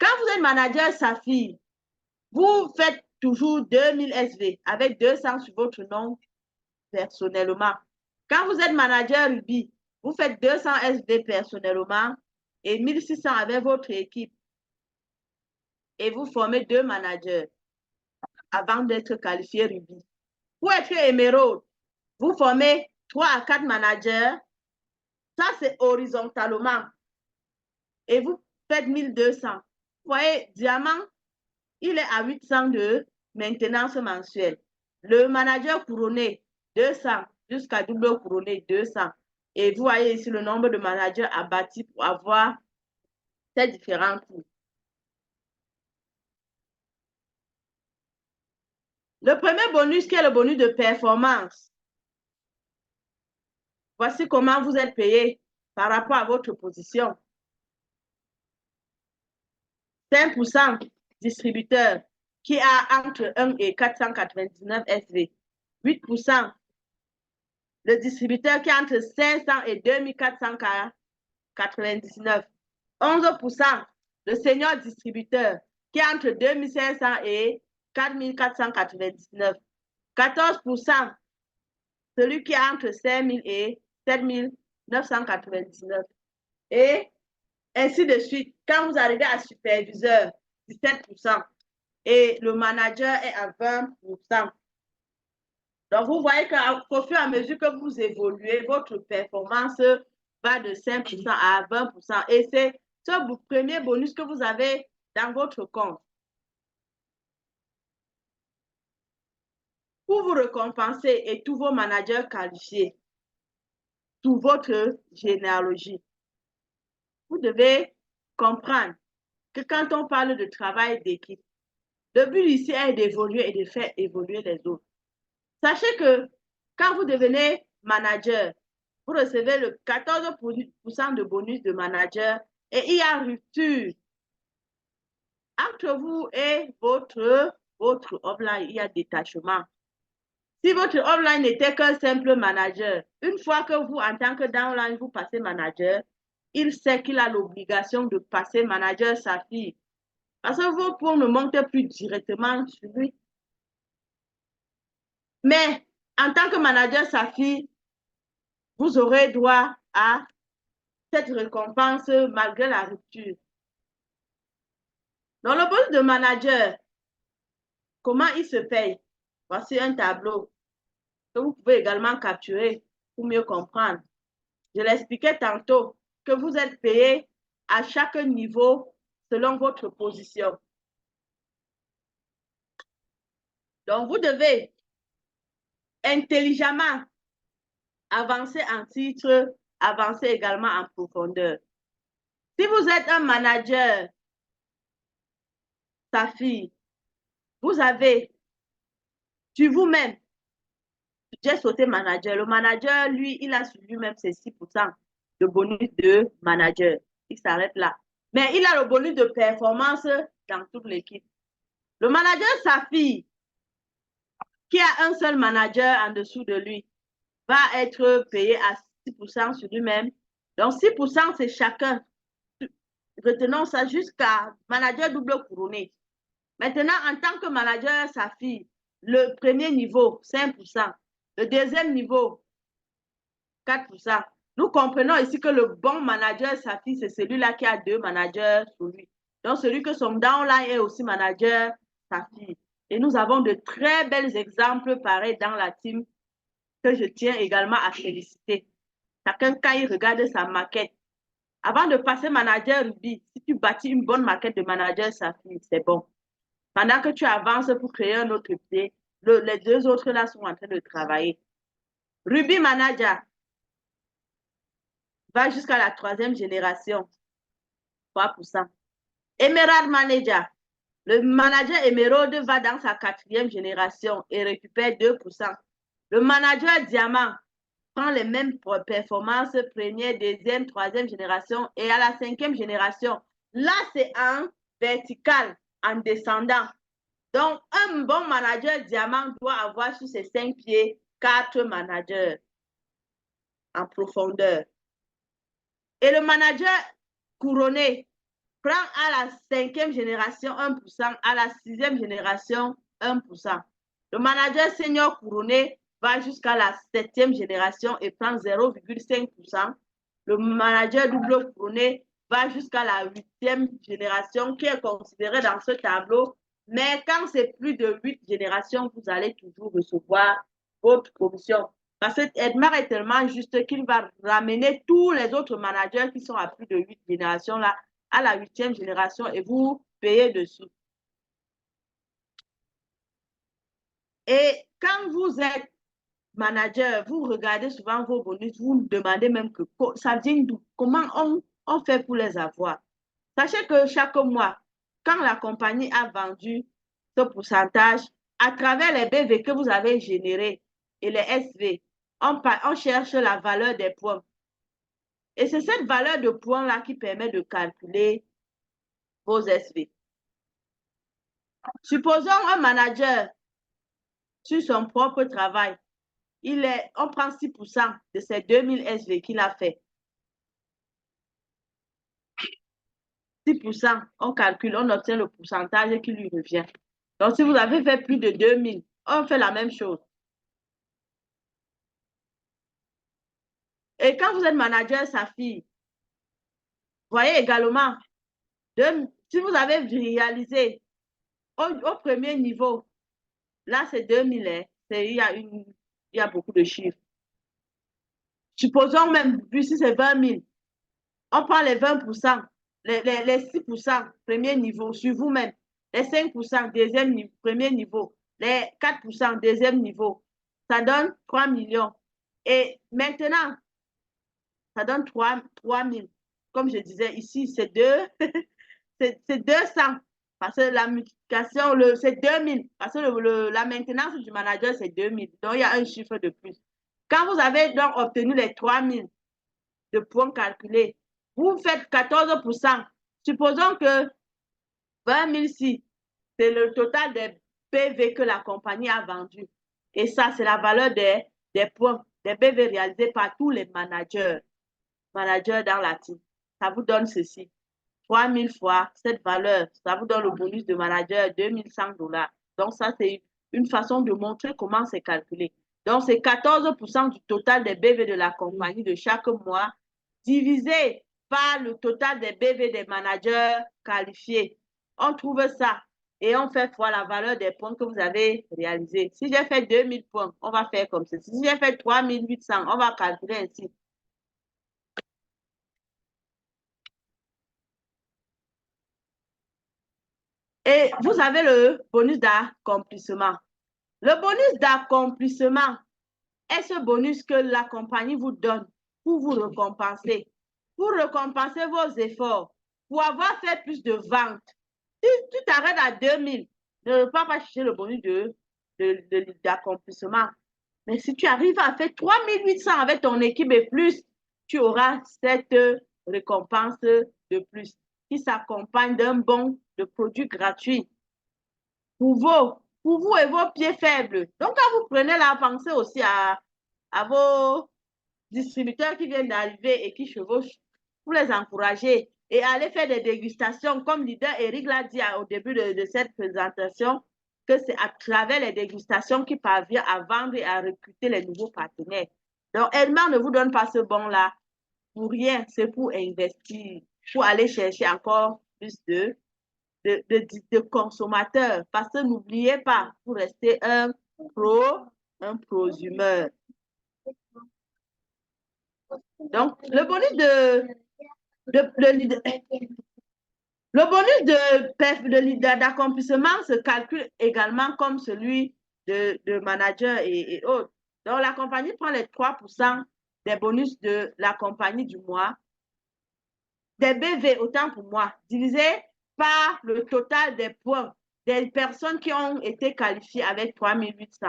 Quand vous êtes manager Saphir, vous faites toujours 2000 SV avec 200 sur votre nom personnellement. Quand vous êtes manager Ruby, vous faites 200 SV personnellement et 1600 avec votre équipe. Et vous formez 2 managers avant d'être qualifié Ruby. Pour être émeraude, vous formez 3 à 4 managers. Ça, c'est horizontalement. Et vous faites 1200. Vous voyez, diamant, il est à 800 de maintenance mensuelle. Le manager couronné, 200, jusqu'à double couronné, 200. Et vous voyez ici le nombre de managers abattus pour avoir ces différents coûts. Le premier bonus, qui est le bonus de performance. Voici comment vous êtes payé par rapport à votre position. 5% distributeur qui a entre 1 et 499 SV. 8% le distributeur qui a entre 500 et 2499. 11% le senior distributeur qui a entre 2500 et 4499. 14% celui qui a entre 5000 et 7999. Et ainsi de suite. Quand vous arrivez à superviseur, 17%. Et le manager est à 20%. Donc, vous voyez qu'au fur et à mesure que vous évoluez, votre performance va de 5% à 20%. Et c'est ce premier bonus que vous avez dans votre compte. Pour vous récompenser et tous vos managers qualifiés, sous votre généalogie, vous devez comprendre que quand on parle de travail d'équipe, le but ici est d'évoluer et de faire évoluer les autres. Sachez que quand vous devenez manager, vous recevez le 14% de bonus de manager et il y a rupture entre vous et votre upline, il y a détachement. Si votre upline n'était qu'un simple manager, une fois que vous, en tant que downline, vous passez manager, il sait qu'il a l'obligation de passer manager Saphir. Parce que vos points ne montent plus directement sur lui. Mais en tant que manager Safi, vous aurez droit à cette récompense malgré la rupture. Dans le poste de manager, comment il se paye? Voici un tableau que vous pouvez également capturer pour mieux comprendre. Je l'expliquais tantôt que vous êtes payé à chaque niveau selon votre position. Donc, vous devez intelligemment avancer en titre, avancer également en profondeur. Si vous êtes un manager, Safi, vous avez sur vous-même, j'ai sauté manager. Le manager, lui, il a sur lui-même ses 6% de bonus de manager. Il s'arrête là. Mais il a le bonus de performance dans toute l'équipe. Le manager Safi, qui a un seul manager en dessous de lui, va être payé à 6% sur lui-même. Donc, 6%, c'est chacun. Retenons ça jusqu'à manager double couronné. Maintenant, en tant que manager Safi, le premier niveau, 5%. Le deuxième niveau, 4%. Nous comprenons ici que le bon manager Safi, c'est celui-là qui a 2 managers sur lui. Donc, celui que son downline est aussi manager Safi. Et nous avons de très bels exemples pareils dans la team que je tiens également à féliciter. Chacun, quand il regarde sa maquette, avant de passer manager Ruby, si tu bâtis une bonne maquette de manager Safi, c'est bon. Pendant que tu avances pour créer un autre pied, les 2 autres là sont en train de travailler. Ruby Manager va jusqu'à la 3e génération, 3%. Emerald Manager, le manager Emerald va dans sa 4e génération et récupère 2%. Le manager Diamant prend les mêmes performances, première, deuxième, 3e génération et à la 5e génération. Là, c'est en vertical, en descendant. Donc, un bon manager diamant doit avoir sur ses 5 pieds 4 managers en profondeur. Et le manager couronné prend à la 5e génération 1%, à la 6e génération 1%. Le manager senior couronné va jusqu'à la 7e génération et prend 0,5%. Le manager double couronné va jusqu'à la 8e génération qui est considérée dans ce tableau. Mais quand c'est plus de 8 générations, vous allez toujours recevoir votre commission. Parce que Edmar est tellement juste qu'il va ramener tous les autres managers qui sont à plus de 8 générations là, à la 8e génération et vous payez dessus. Et quand vous êtes manager, vous regardez souvent vos bonus, vous vous demandez même que ça vient d'où, comment on fait pour les avoir. Sachez que chaque mois, quand la compagnie a vendu ce pourcentage, à travers les BV que vous avez générés et les SV, on cherche la valeur des points. Et c'est cette valeur de points-là qui permet de calculer vos SV. Supposons un manager sur son propre travail, on prend 6% de ces 2000 SV qu'il a fait. 6%, on calcule, on obtient le pourcentage qui lui revient. Donc, si vous avez fait plus de 2000, on fait la même chose. Et quand vous êtes manager Safi, voyez également, si vous avez réalisé au premier niveau, là c'est 2000, hein, il y a beaucoup de chiffres. Supposons même, si c'est 20 000, on prend les 20%, les 6%, premier niveau, sur vous-même, les 5%, deuxième niveau, premier niveau, les 4%, deuxième niveau, ça donne 3 millions. Et maintenant, ça donne 3 000. Comme je disais ici, c'est 200. Parce que la multiplication, c'est 2000. Parce que la maintenance du manager, c'est 2000. Donc, il y a un chiffre de plus. Quand vous avez donc obtenu les 3 000 de points calculés, vous faites 14%. Supposons que 20 000 si, c'est le total des PV que la compagnie a vendu. Et ça, c'est la valeur des points, des PV réalisés par tous les managers dans la team. Ça vous donne ceci. 3 000 fois cette valeur, ça vous donne le bonus de manager $2100. Donc, ça, c'est une façon de montrer comment c'est calculé. Donc, c'est 14% du total des BV de la compagnie de chaque mois divisé par le total des BV des managers qualifiés. On trouve ça et on fait fois la valeur des points que vous avez réalisés. Si j'ai fait 2000 points, on va faire comme ceci. Si j'ai fait 3800, on va calculer ainsi. Et vous avez le bonus d'accomplissement. Le bonus d'accomplissement est ce bonus que la compagnie vous donne pour vous récompenser, pour récompenser vos efforts, pour avoir fait plus de ventes. Si tu t'arrêtes à 2000, ne pas chercher le bonus d'accomplissement. Mais si tu arrives à faire 3800 avec ton équipe et plus, tu auras cette récompense de plus qui s'accompagne d'un bon de produits gratuits pour vous et vos pieds faibles. Donc, quand vous prenez la pensée aussi à vos distributeurs qui viennent d'arriver et qui chevauchent, pour les encourager et aller faire des dégustations, comme leader Eric l'a dit au début de cette présentation, que c'est à travers les dégustations qu'il parvient à vendre et à recruter les nouveaux partenaires. Donc, Edmar ne vous donne pas ce bon-là pour rien, c'est pour investir, pour aller chercher encore plus de consommateurs. Parce que n'oubliez pas, pour rester un prosumeur. Donc, le bonus le bonus d'accomplissement se calcule également comme celui de manager et autres. Donc, la compagnie prend les 3% des bonus de la compagnie du mois, des BV, autant pour moi, divisé par le total des points des personnes qui ont été qualifiées avec 3800.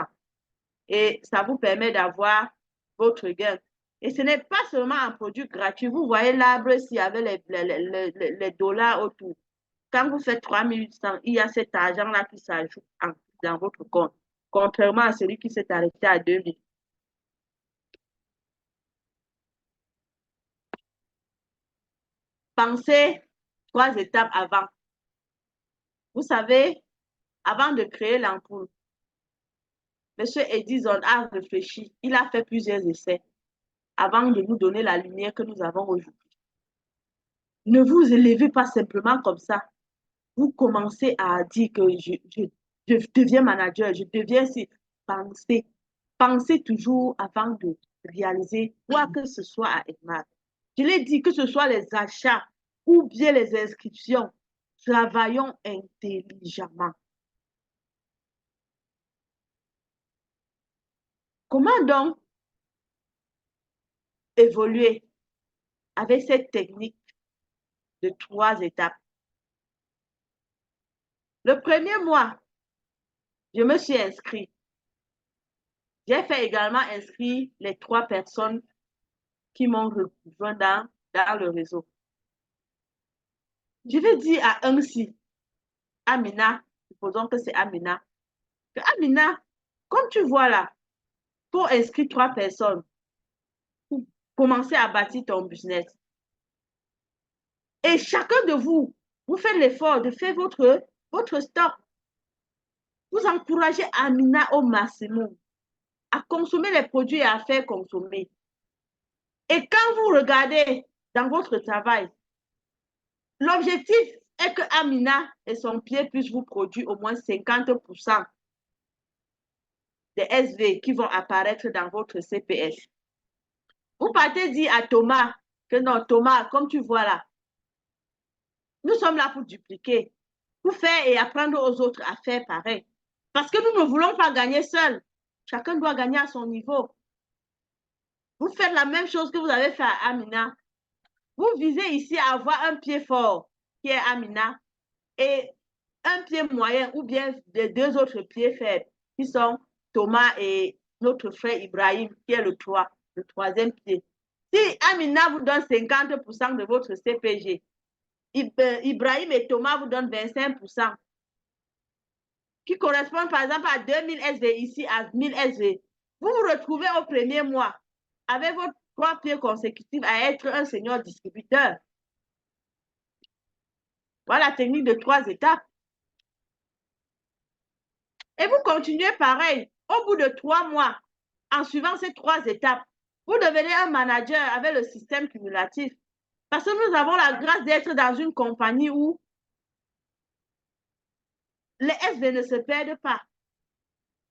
Et ça vous permet d'avoir votre gain. Et ce n'est pas seulement un produit gratuit. Vous voyez l'arbre s'il y avait les dollars autour. Quand vous faites 3800, il y a cet argent-là qui s'ajoute dans votre compte, contrairement à celui qui s'est arrêté à 2000. Pensez 3 étapes avant. Vous savez, avant de créer l'ampoule, M. Edison a réfléchi. Il a fait plusieurs essais avant de nous donner la lumière que nous avons aujourd'hui. Ne vous élevez pas simplement comme ça. Vous commencez à dire que je deviens manager, je deviens si. Pensez. Pensez toujours avant de réaliser quoi que ce soit à Edmar. Je l'ai dit, que ce soit les achats ou bien les inscriptions, travaillons intelligemment. Comment donc évoluer avec cette technique de 3 étapes? Le premier mois, je me suis inscrit. J'ai fait également inscrire les 3 personnes qui m'ont rejoint dans le réseau. Je vais dire à un-ci, Amina, supposons que c'est Amina, que Amina, comme tu vois là, pour inscrire 3 personnes, pour commencer à bâtir ton business. Et chacun de vous, vous faites l'effort de faire votre stock. Vous encouragez Amina au maximum à consommer les produits et à faire consommer. Et quand vous regardez dans votre travail, l'objectif est que Amina et son pied puissent vous produire au moins 50% des SV qui vont apparaître dans votre CPS. Vous partez dire à Thomas que non, Thomas, comme tu vois là, nous sommes là pour dupliquer, pour faire et apprendre aux autres à faire pareil. Parce que nous ne voulons pas gagner seuls. Chacun doit gagner à son niveau. Vous faites la même chose que vous avez fait à Amina. Vous visez ici à avoir un pied fort, qui est Amina, et un pied moyen ou bien les 2 autres pieds faibles, qui sont Thomas et notre frère Ibrahim, qui est le 3e pied. Si Amina vous donne 50% de votre CPG, Ibrahim et Thomas vous donnent 25%, qui correspond par exemple à 2000 SV ici, à 1000 SV. Vous vous retrouvez au premier mois avec vos 3 pieds consécutifs à être un senior distributeur. Voilà la technique de 3 étapes. Et vous continuez pareil. Au bout de 3 mois, en suivant ces 3 étapes, vous devenez un manager avec le système cumulatif. Parce que nous avons la grâce d'être dans une compagnie où les SV ne se perdent pas.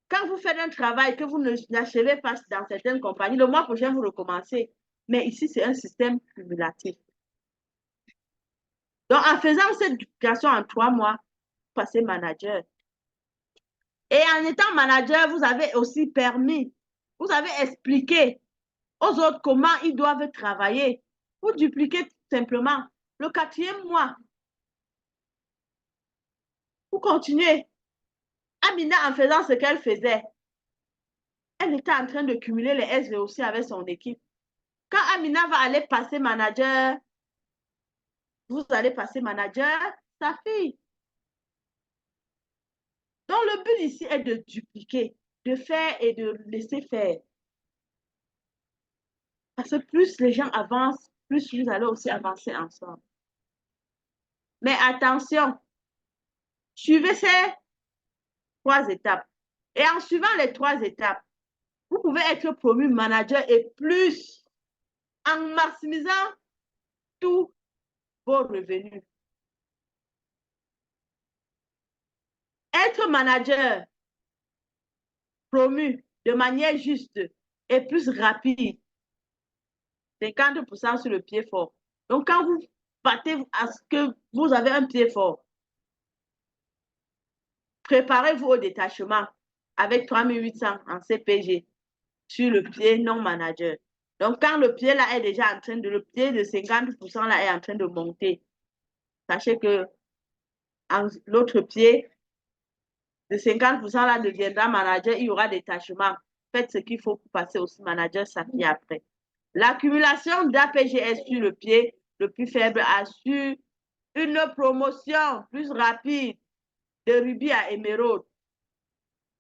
Quand vous faites un travail que vous n'achevez pas dans certaines compagnies, le mois prochain, vous recommencez. Mais ici, c'est un système cumulatif. Donc, en faisant cette duplication en 3 mois, vous passez manager. Et en étant manager, vous avez aussi permis, vous avez expliqué aux autres comment ils doivent travailler. Vous dupliquez tout simplement. Le 4e mois, vous continuez. Amina, en faisant ce qu'elle faisait, elle était en train de cumuler les SV aussi avec son équipe. Quand Amina va aller passer manager, vous allez passer manager, sa fille. Donc, le but ici est de dupliquer, de faire et de laisser faire. Parce que plus les gens avancent, plus vous allez aussi avancer ensemble. Mais attention, suivez ces 3 étapes. Et en suivant les 3 étapes, vous pouvez être promu manager et plus en maximisant tous vos revenus. Être manager promu de manière juste et plus rapide, 50% sur le pied fort. Donc, quand vous partez à ce que vous avez un pied fort, préparez-vous au détachement avec 3800 en CPG sur le pied non manager. Donc, quand le pied là est déjà en train de, le pied de 50% là est en train de monter, sachez que l'autre pied de 50% là deviendra manager, il y aura détachement. Faites ce qu'il faut pour passer aussi manager ça qui après. L'accumulation d'APGS sur le pied le plus faible assure une promotion plus rapide de rubis à émeraude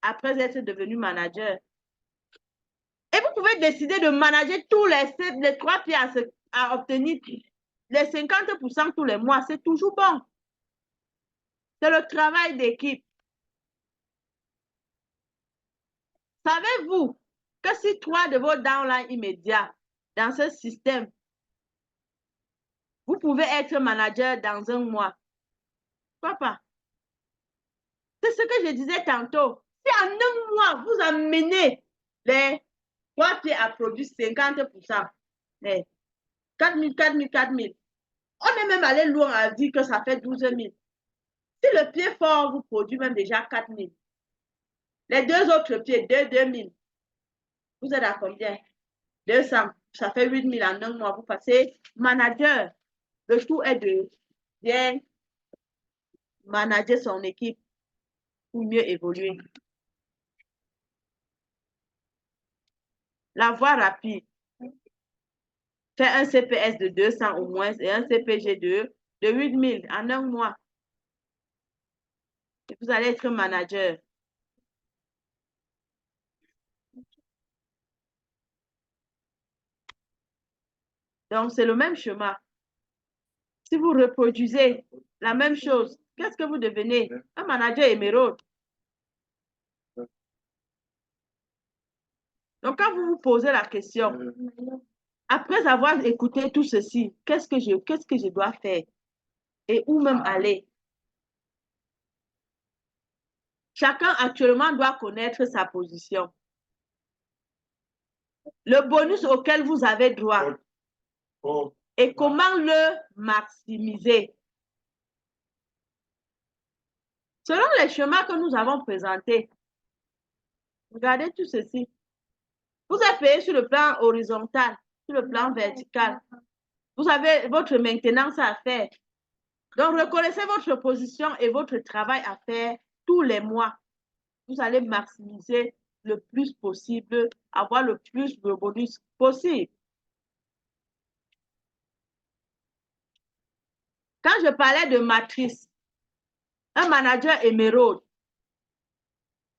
après être devenu manager. Et vous pouvez décider de manager tous les 3 pieds à obtenir les 50% tous les mois. C'est toujours bon. C'est le travail d'équipe. Savez-vous que si 3 de vos downlines immédiats dans ce système, vous pouvez être manager dans un mois? Pourquoi pas? C'est ce que je disais tantôt. Si en un mois, vous amenez les 3 pieds à produire 50%, 4 000, 4 000, 4 000, on est même allé loin à dire que ça fait 12 000. Si le pied fort vous produit même déjà 4 000, les 2 autres pieds, 2 000, vous êtes à combien? 200, ça fait 8 000 en un mois. Vous passez manager. Le tout est de bien manager son équipe pour mieux évoluer. La voie rapide. Faire un CPS de 200 au moins et un CPG de 8 000 en un mois. Et vous allez être manager. Donc, c'est le même chemin. Si vous reproduisez la même chose, qu'est-ce que vous devenez? Un manager émeraude. Donc, quand vous vous posez la question, après avoir écouté tout ceci, qu'est-ce que je dois faire et où même aller? Chacun actuellement doit connaître sa position. Le bonus auquel vous avez droit et comment le maximiser. Selon les chemins que nous avons présentés, regardez tout ceci. Vous êtes payé sur le plan horizontal, sur le plan vertical. Vous avez votre maintenance à faire. Donc, reconnaissez votre position et votre travail à faire tous les mois. Vous allez maximiser le plus possible, avoir le plus de bonus possible. Quand je parlais de matrice, un manager émeraude,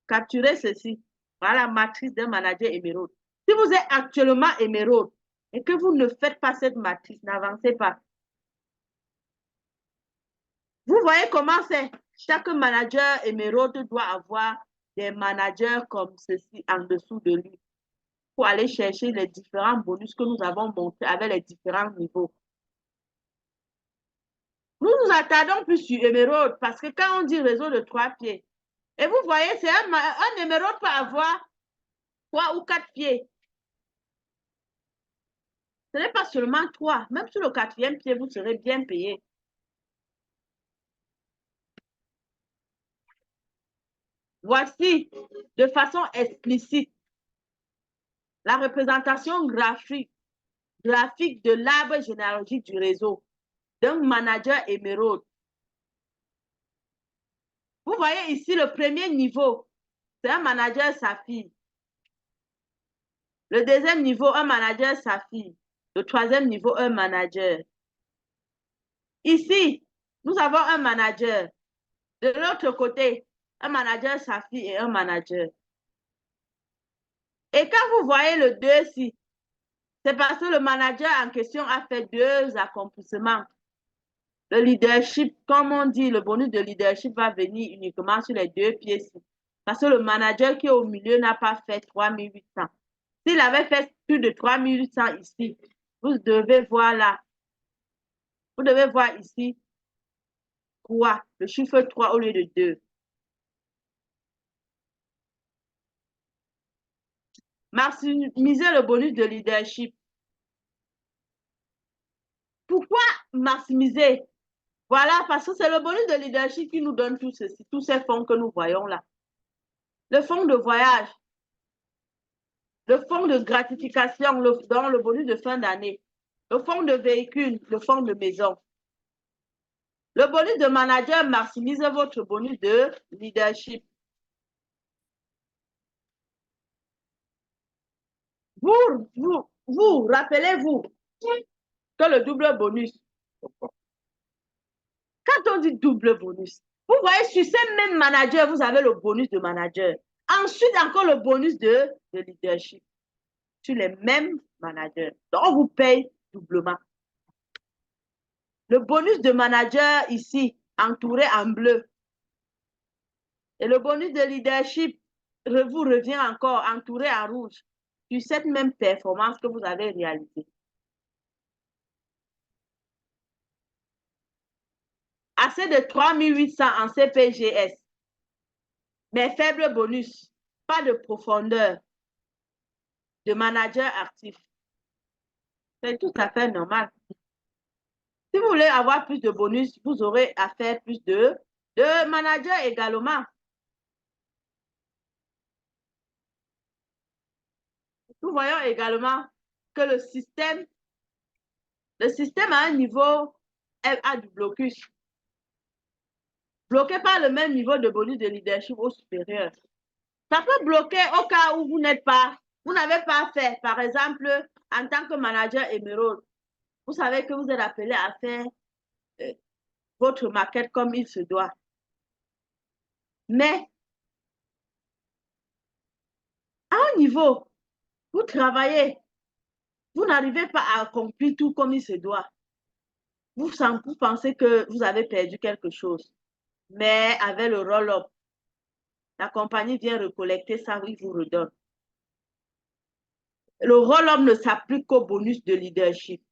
capturez ceci. Voilà la matrice d'un manager émeraude. Si vous êtes actuellement émeraude et que vous ne faites pas cette matrice, n'avancez pas. Vous voyez comment c'est? Chaque manager émeraude doit avoir des managers comme ceci en dessous de lui pour aller chercher les différents bonus que nous avons montrés avec les différents niveaux. Nous nous attardons plus sur émeraude parce que quand on dit réseau de 3 pieds, et vous voyez, c'est un émeraude peut avoir 3 ou 4 pieds. Ce n'est pas seulement 3. Même sur le 4e pied, vous serez bien payé. Voici de façon explicite la représentation graphique de l'arbre généalogique du réseau d'un manager émeraude. Vous voyez ici le premier niveau, c'est un manager saphir. Le deuxième niveau, un manager saphir. Le troisième niveau, un manager. Ici, nous avons un manager. De l'autre côté, un manager saphir et un manager. Et quand vous voyez le 2 ici, c'est parce que le manager en question a fait 2 accomplissements. Le leadership, comme on dit, le bonus de leadership va venir uniquement sur les 2 pieds-ci. Parce que le manager qui est au milieu n'a pas fait 3800. S'il avait fait plus de 3800 ici, vous devez voir là. Vous devez voir ici 3, le chiffre 3 au lieu de 2. Maximiser le bonus de leadership. Pourquoi maximiser? Voilà, parce que c'est le bonus de leadership qui nous donne tout ceci, tous ces fonds que nous voyons là. Le fonds de voyage, le fonds de gratification, dans le bonus de fin d'année, le fonds de véhicule, le fonds de maison. Le bonus de manager maximise votre bonus de leadership. Vous rappelez-vous que le double bonus, quand on dit double bonus, vous voyez, sur ces mêmes managers, vous avez le bonus de manager. Ensuite, encore le bonus de leadership sur les mêmes managers. Donc, on vous paye doublement. Le bonus de manager ici, entouré en bleu. Et le bonus de leadership vous revient encore entouré en rouge sur cette même performance que vous avez réalisée. Assez de 3800 en CPGS, mais faible bonus, pas de profondeur de manager actif. C'est tout à fait normal. Si vous voulez avoir plus de bonus, vous aurez à faire plus de managers également. Nous voyons également que le système a un niveau a du blocus. Bloqué par le même niveau de bonus de leadership au supérieur. Ça peut bloquer au cas où vous n'avez pas fait, par exemple, en tant que manager émeraude, vous savez que vous êtes appelé à faire votre maquette comme il se doit. Mais, à un niveau, vous travaillez, vous n'arrivez pas à accomplir tout comme il se doit. Vous pensez que vous avez perdu quelque chose. Mais avec le roll-up, la compagnie vient recollecter ça, il vous redonne. Le roll-up ne s'applique qu'au bonus de leadership.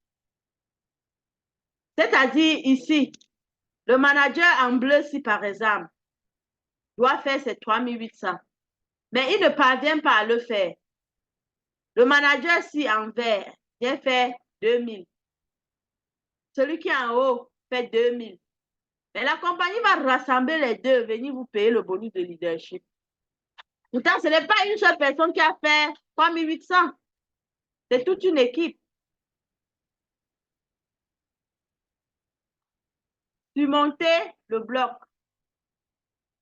C'est-à-dire ici, le manager en bleu, si par exemple, doit faire ses 3800, mais il ne parvient pas à le faire. Le manager, si en vert, vient faire 2000. Celui qui est en haut fait 2000. Mais la compagnie va rassembler les deux, venir vous payer le bonus de leadership. Pourtant, ce n'est pas une seule personne qui a fait 3800. C'est toute une équipe. Surmonter le bloc.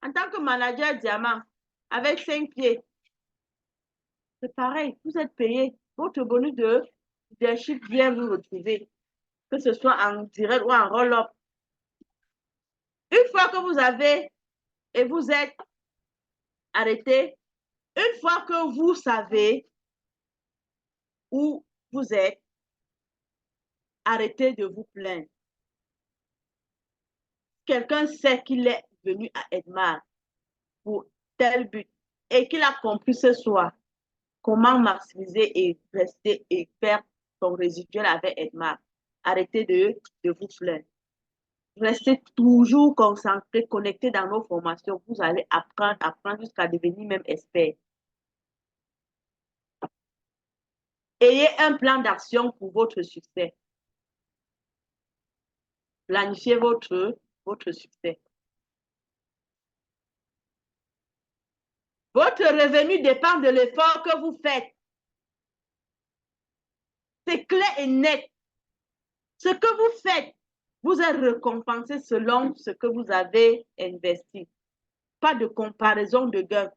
En tant que manager diamant, avec 5 pieds, c'est pareil, vous êtes payé. Votre bonus de leadership vient vous retrouver, que ce soit en direct ou en roll-up. Une fois que vous avez et vous êtes arrêté, une fois que vous savez où vous êtes, arrêtez de vous plaindre. Quelqu'un sait qu'il est venu à Edmar pour tel but. et qu'il a compris ce soir comment maximiser et rester et faire son résiduel avec Edmar. Arrêtez de vous plaindre. Restez toujours concentré, connecté dans nos formations. Vous allez apprendre, apprendre jusqu'à devenir même expert. Ayez un plan d'action pour votre succès. Planifiez votre succès. Votre revenu dépend de l'effort que vous faites. C'est clair et net. Ce que vous faites, vous êtes récompensé selon ce que vous avez investi. Pas de comparaison de gains.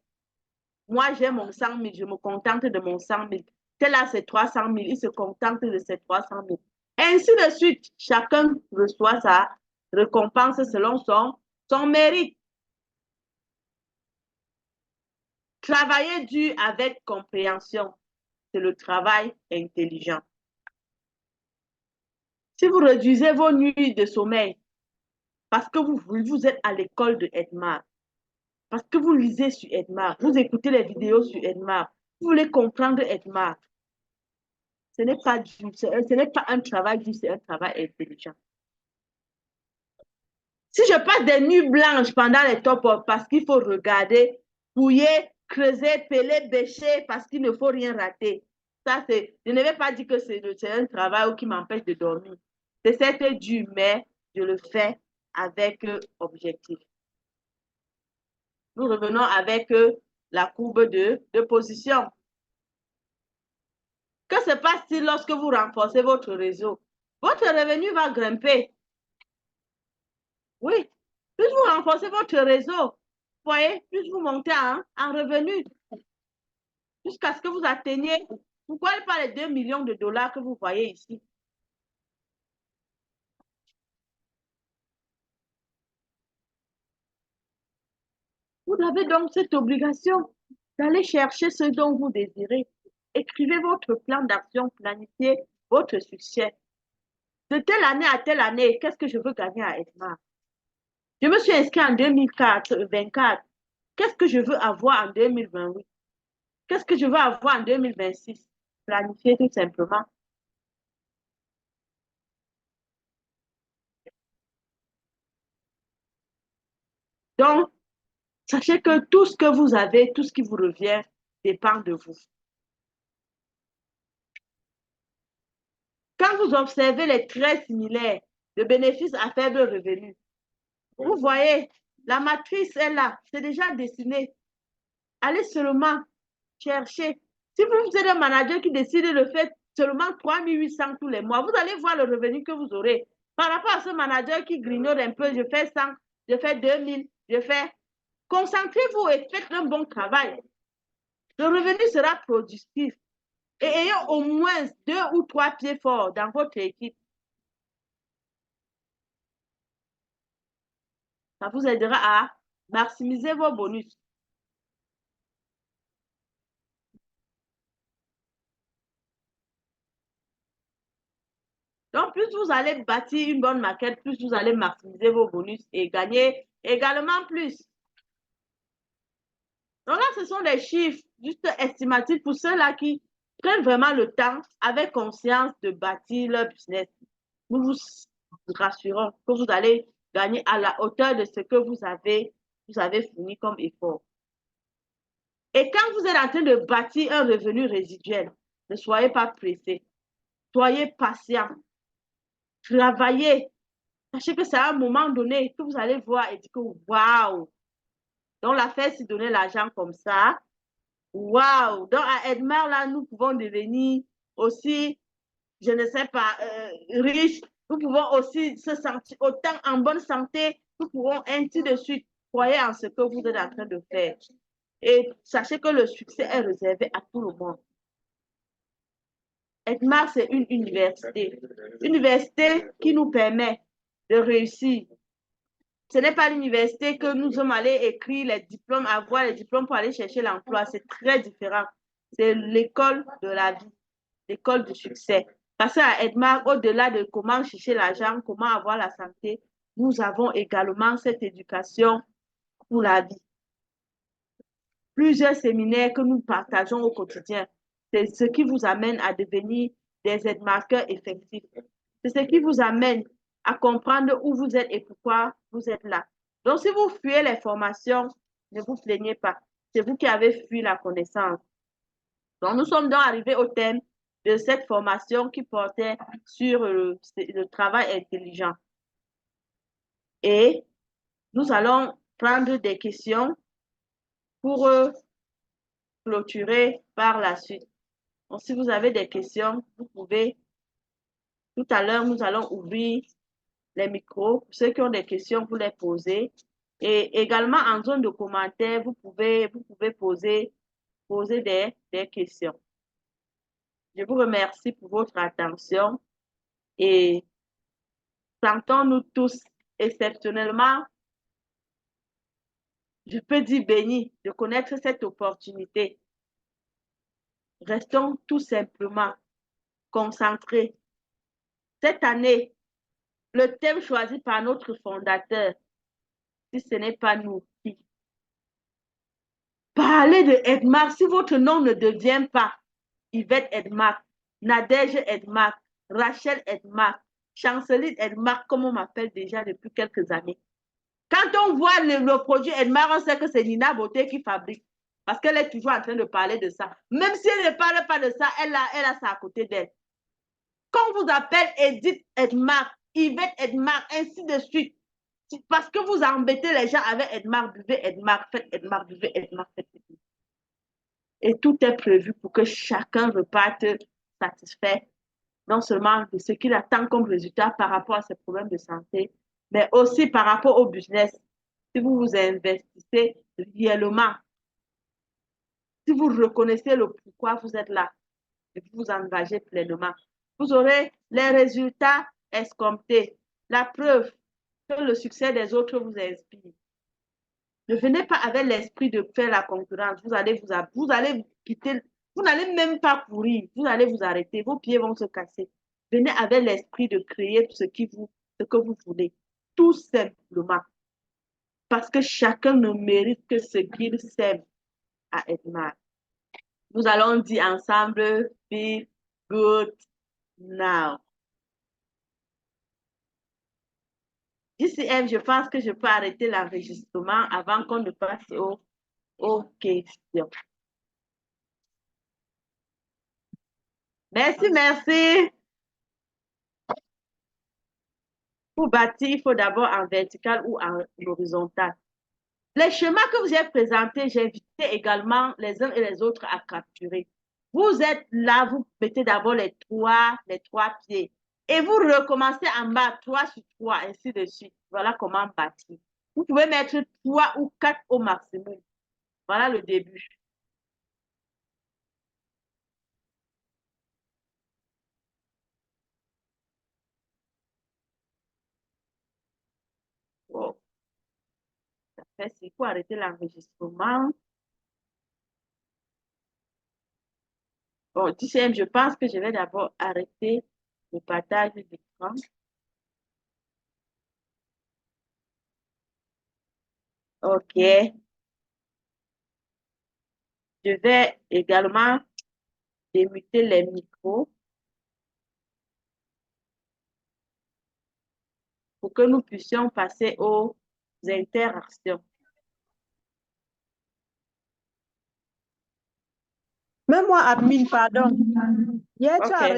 Moi, j'ai mon 100 000, je me contente de mon 100 000. Tel a ses 300 000, il se contente de ses 300 000. Ainsi de suite, chacun reçoit sa récompense selon son mérite. Travailler dur avec compréhension, c'est le travail intelligent. Si vous réduisez vos nuits de sommeil parce que vous êtes à l'école de Edmar, parce que vous lisez sur Edmar, vous écoutez les vidéos sur Edmar, vous voulez comprendre Edmar, ce n'est pas un travail dur, c'est un travail intelligent. Si je passe des nuits blanches pendant les top parce qu'il faut regarder, fouiller, creuser, peler, bêcher, parce qu'il ne faut rien rater. Ça, je ne vais pas dire que c'est un travail qui m'empêche de dormir. C'est certes dur, mais je le fais avec objectif. Nous revenons avec la courbe de position. Que se passe-t-il lorsque vous renforcez votre réseau? Votre revenu va grimper. Oui, plus vous renforcez votre réseau, voyez, plus vous montez en revenu jusqu'à ce que vous atteigniez, pourquoi pas les 2 millions de dollars que vous voyez ici? Vous avez donc cette obligation d'aller chercher ce dont vous désirez. Écrivez votre plan d'action, planifiez votre succès. De telle année à telle année, qu'est-ce que je veux gagner à Edmar? Je me suis inscrit en 2024. Qu'est-ce que je veux avoir en 2028? Qu'est-ce que je veux avoir en 2026? Planifiez tout simplement. Donc, sachez que tout ce que vous avez, tout ce qui vous revient, dépend de vous. Quand vous observez les traits similaires de bénéfices à faible revenu, vous voyez, la matrice est là, c'est déjà dessiné. Allez seulement chercher. Si vous êtes un manager qui décide de faire seulement 3 800 tous les mois, vous allez voir le revenu que vous aurez. Par rapport à ce manager qui grignote un peu, je fais 100, je fais 2000, je fais... Concentrez-vous et faites un bon travail. Le revenu sera productif. Et ayez au moins 2 ou 3 pieds forts dans votre équipe. Ça vous aidera à maximiser vos bonus. Donc, plus vous allez bâtir une bonne maquette, plus vous allez maximiser vos bonus et gagner également plus. Donc là, ce sont des chiffres juste estimatifs pour ceux-là qui prennent vraiment le temps avec conscience de bâtir leur business. Nous vous rassurons que vous allez gagner à la hauteur de ce que vous avez fourni comme effort. Et quand vous êtes en train de bâtir un revenu résiduel, ne soyez pas pressé. Soyez patient. Travaillez. Sachez que c'est à un moment donné que vous allez voir et dire que waouh! Donc, l'affaire, c'est donner l'argent comme ça. Waouh! Donc, à Edmar, là, nous pouvons devenir aussi, je ne sais pas, riches. Nous pouvons aussi se sentir autant en bonne santé. Nous pouvons ainsi de suite. Croyez en ce que vous êtes en train de faire. Et sachez que le succès est réservé à tout le monde. Edmar, c'est une université. Université qui nous permet de réussir. Ce n'est pas l'université que nous sommes allés écrire les diplômes, avoir les diplômes pour aller chercher l'emploi. C'est très différent. C'est l'école de la vie, l'école du succès. Parce qu'à Edmar, au-delà de comment chercher l'argent, comment avoir la santé, nous avons également cette éducation pour la vie. plusieurs séminaires que nous partageons au quotidien. C'est ce qui vous amène à devenir des aide-marqueurs effectifs. C'est ce qui vous amène à comprendre où vous êtes et pourquoi vous êtes là. Donc, si vous fuyez les formations, ne vous plaignez pas. C'est vous qui avez fui la connaissance. Donc, nous sommes donc arrivés au thème de cette formation qui portait sur le travail intelligent. Et nous allons prendre des questions pour clôturer par la suite. Donc, si vous avez des questions, vous pouvez, tout à l'heure, nous allons ouvrir les micros. Pour ceux qui ont des questions, vous les posez. Et également, en zone de commentaires, vous pouvez poser des questions. Je vous remercie pour votre attention et sentons-nous tous exceptionnellement, je peux dire bénis de connaître cette opportunité. Restons tout simplement concentrés. Cette année, le thème choisi par notre fondateur, si ce n'est pas nous, qui? Parlez de Edmarc. Si votre nom ne devient pas Yvette Edmarc, Nadège Edmarc, Rachel Edmarc, Chanceline Edmarc, comme on m'appelle déjà depuis quelques années. Quand on voit le produit Edmarc, on sait que c'est Nina Beauté qui fabrique. Parce qu'elle est toujours en train de parler de ça. Même si elle ne parle pas de ça, elle a ça à côté d'elle. Quand on vous appelle Edith Edmarc, Yvette Edmarc, ainsi de suite, parce que vous embêtez les gens avec Edmarc, buvez Edmarc, faites Edmarc, buvez Edmarc, faites Edmarc. Et tout est prévu pour que chacun reparte satisfait, non seulement de ce qu'il attend comme résultat par rapport à ses problèmes de santé, mais aussi par rapport au business. Si vous vous investissez réellement, si vous reconnaissez le pourquoi vous êtes là, et vous vous engagez pleinement, vous aurez les résultats escomptés. La preuve que le succès des autres vous inspire. Ne venez pas avec l'esprit de faire la concurrence. Vous allez quitter, vous n'allez même pas courir, vous allez vous arrêter, vos pieds vont se casser. Venez avec l'esprit de créer ce que vous voulez, tout simplement. Parce que chacun ne mérite que ce qu'il sème à Edmarc. Nous allons dire ensemble, feel good now. JCM, je pense que je peux arrêter l'enregistrement avant qu'on ne passe aux questions. Merci, merci. Pour bâtir, il faut d'abord en vertical ou en horizontal. Les schémas que vous avez présentés, j'ai invité également les uns et les autres à capturer. Vous êtes là, vous mettez d'abord les trois pieds. Et vous recommencez en bas, 3 sur 3, ainsi de suite. Voilà comment bâtir. Vous pouvez mettre 3 ou 4 au maximum. Voilà le début. Oh. Ça fait, il faut arrêter l'enregistrement. Bon, TCM, je pense que je vais d'abord arrêter le partage d'écran. OK. Je vais également démuter les micros pour que nous puissions passer aux interactions. Même moi, admin, pardon. Hier, tu as OK.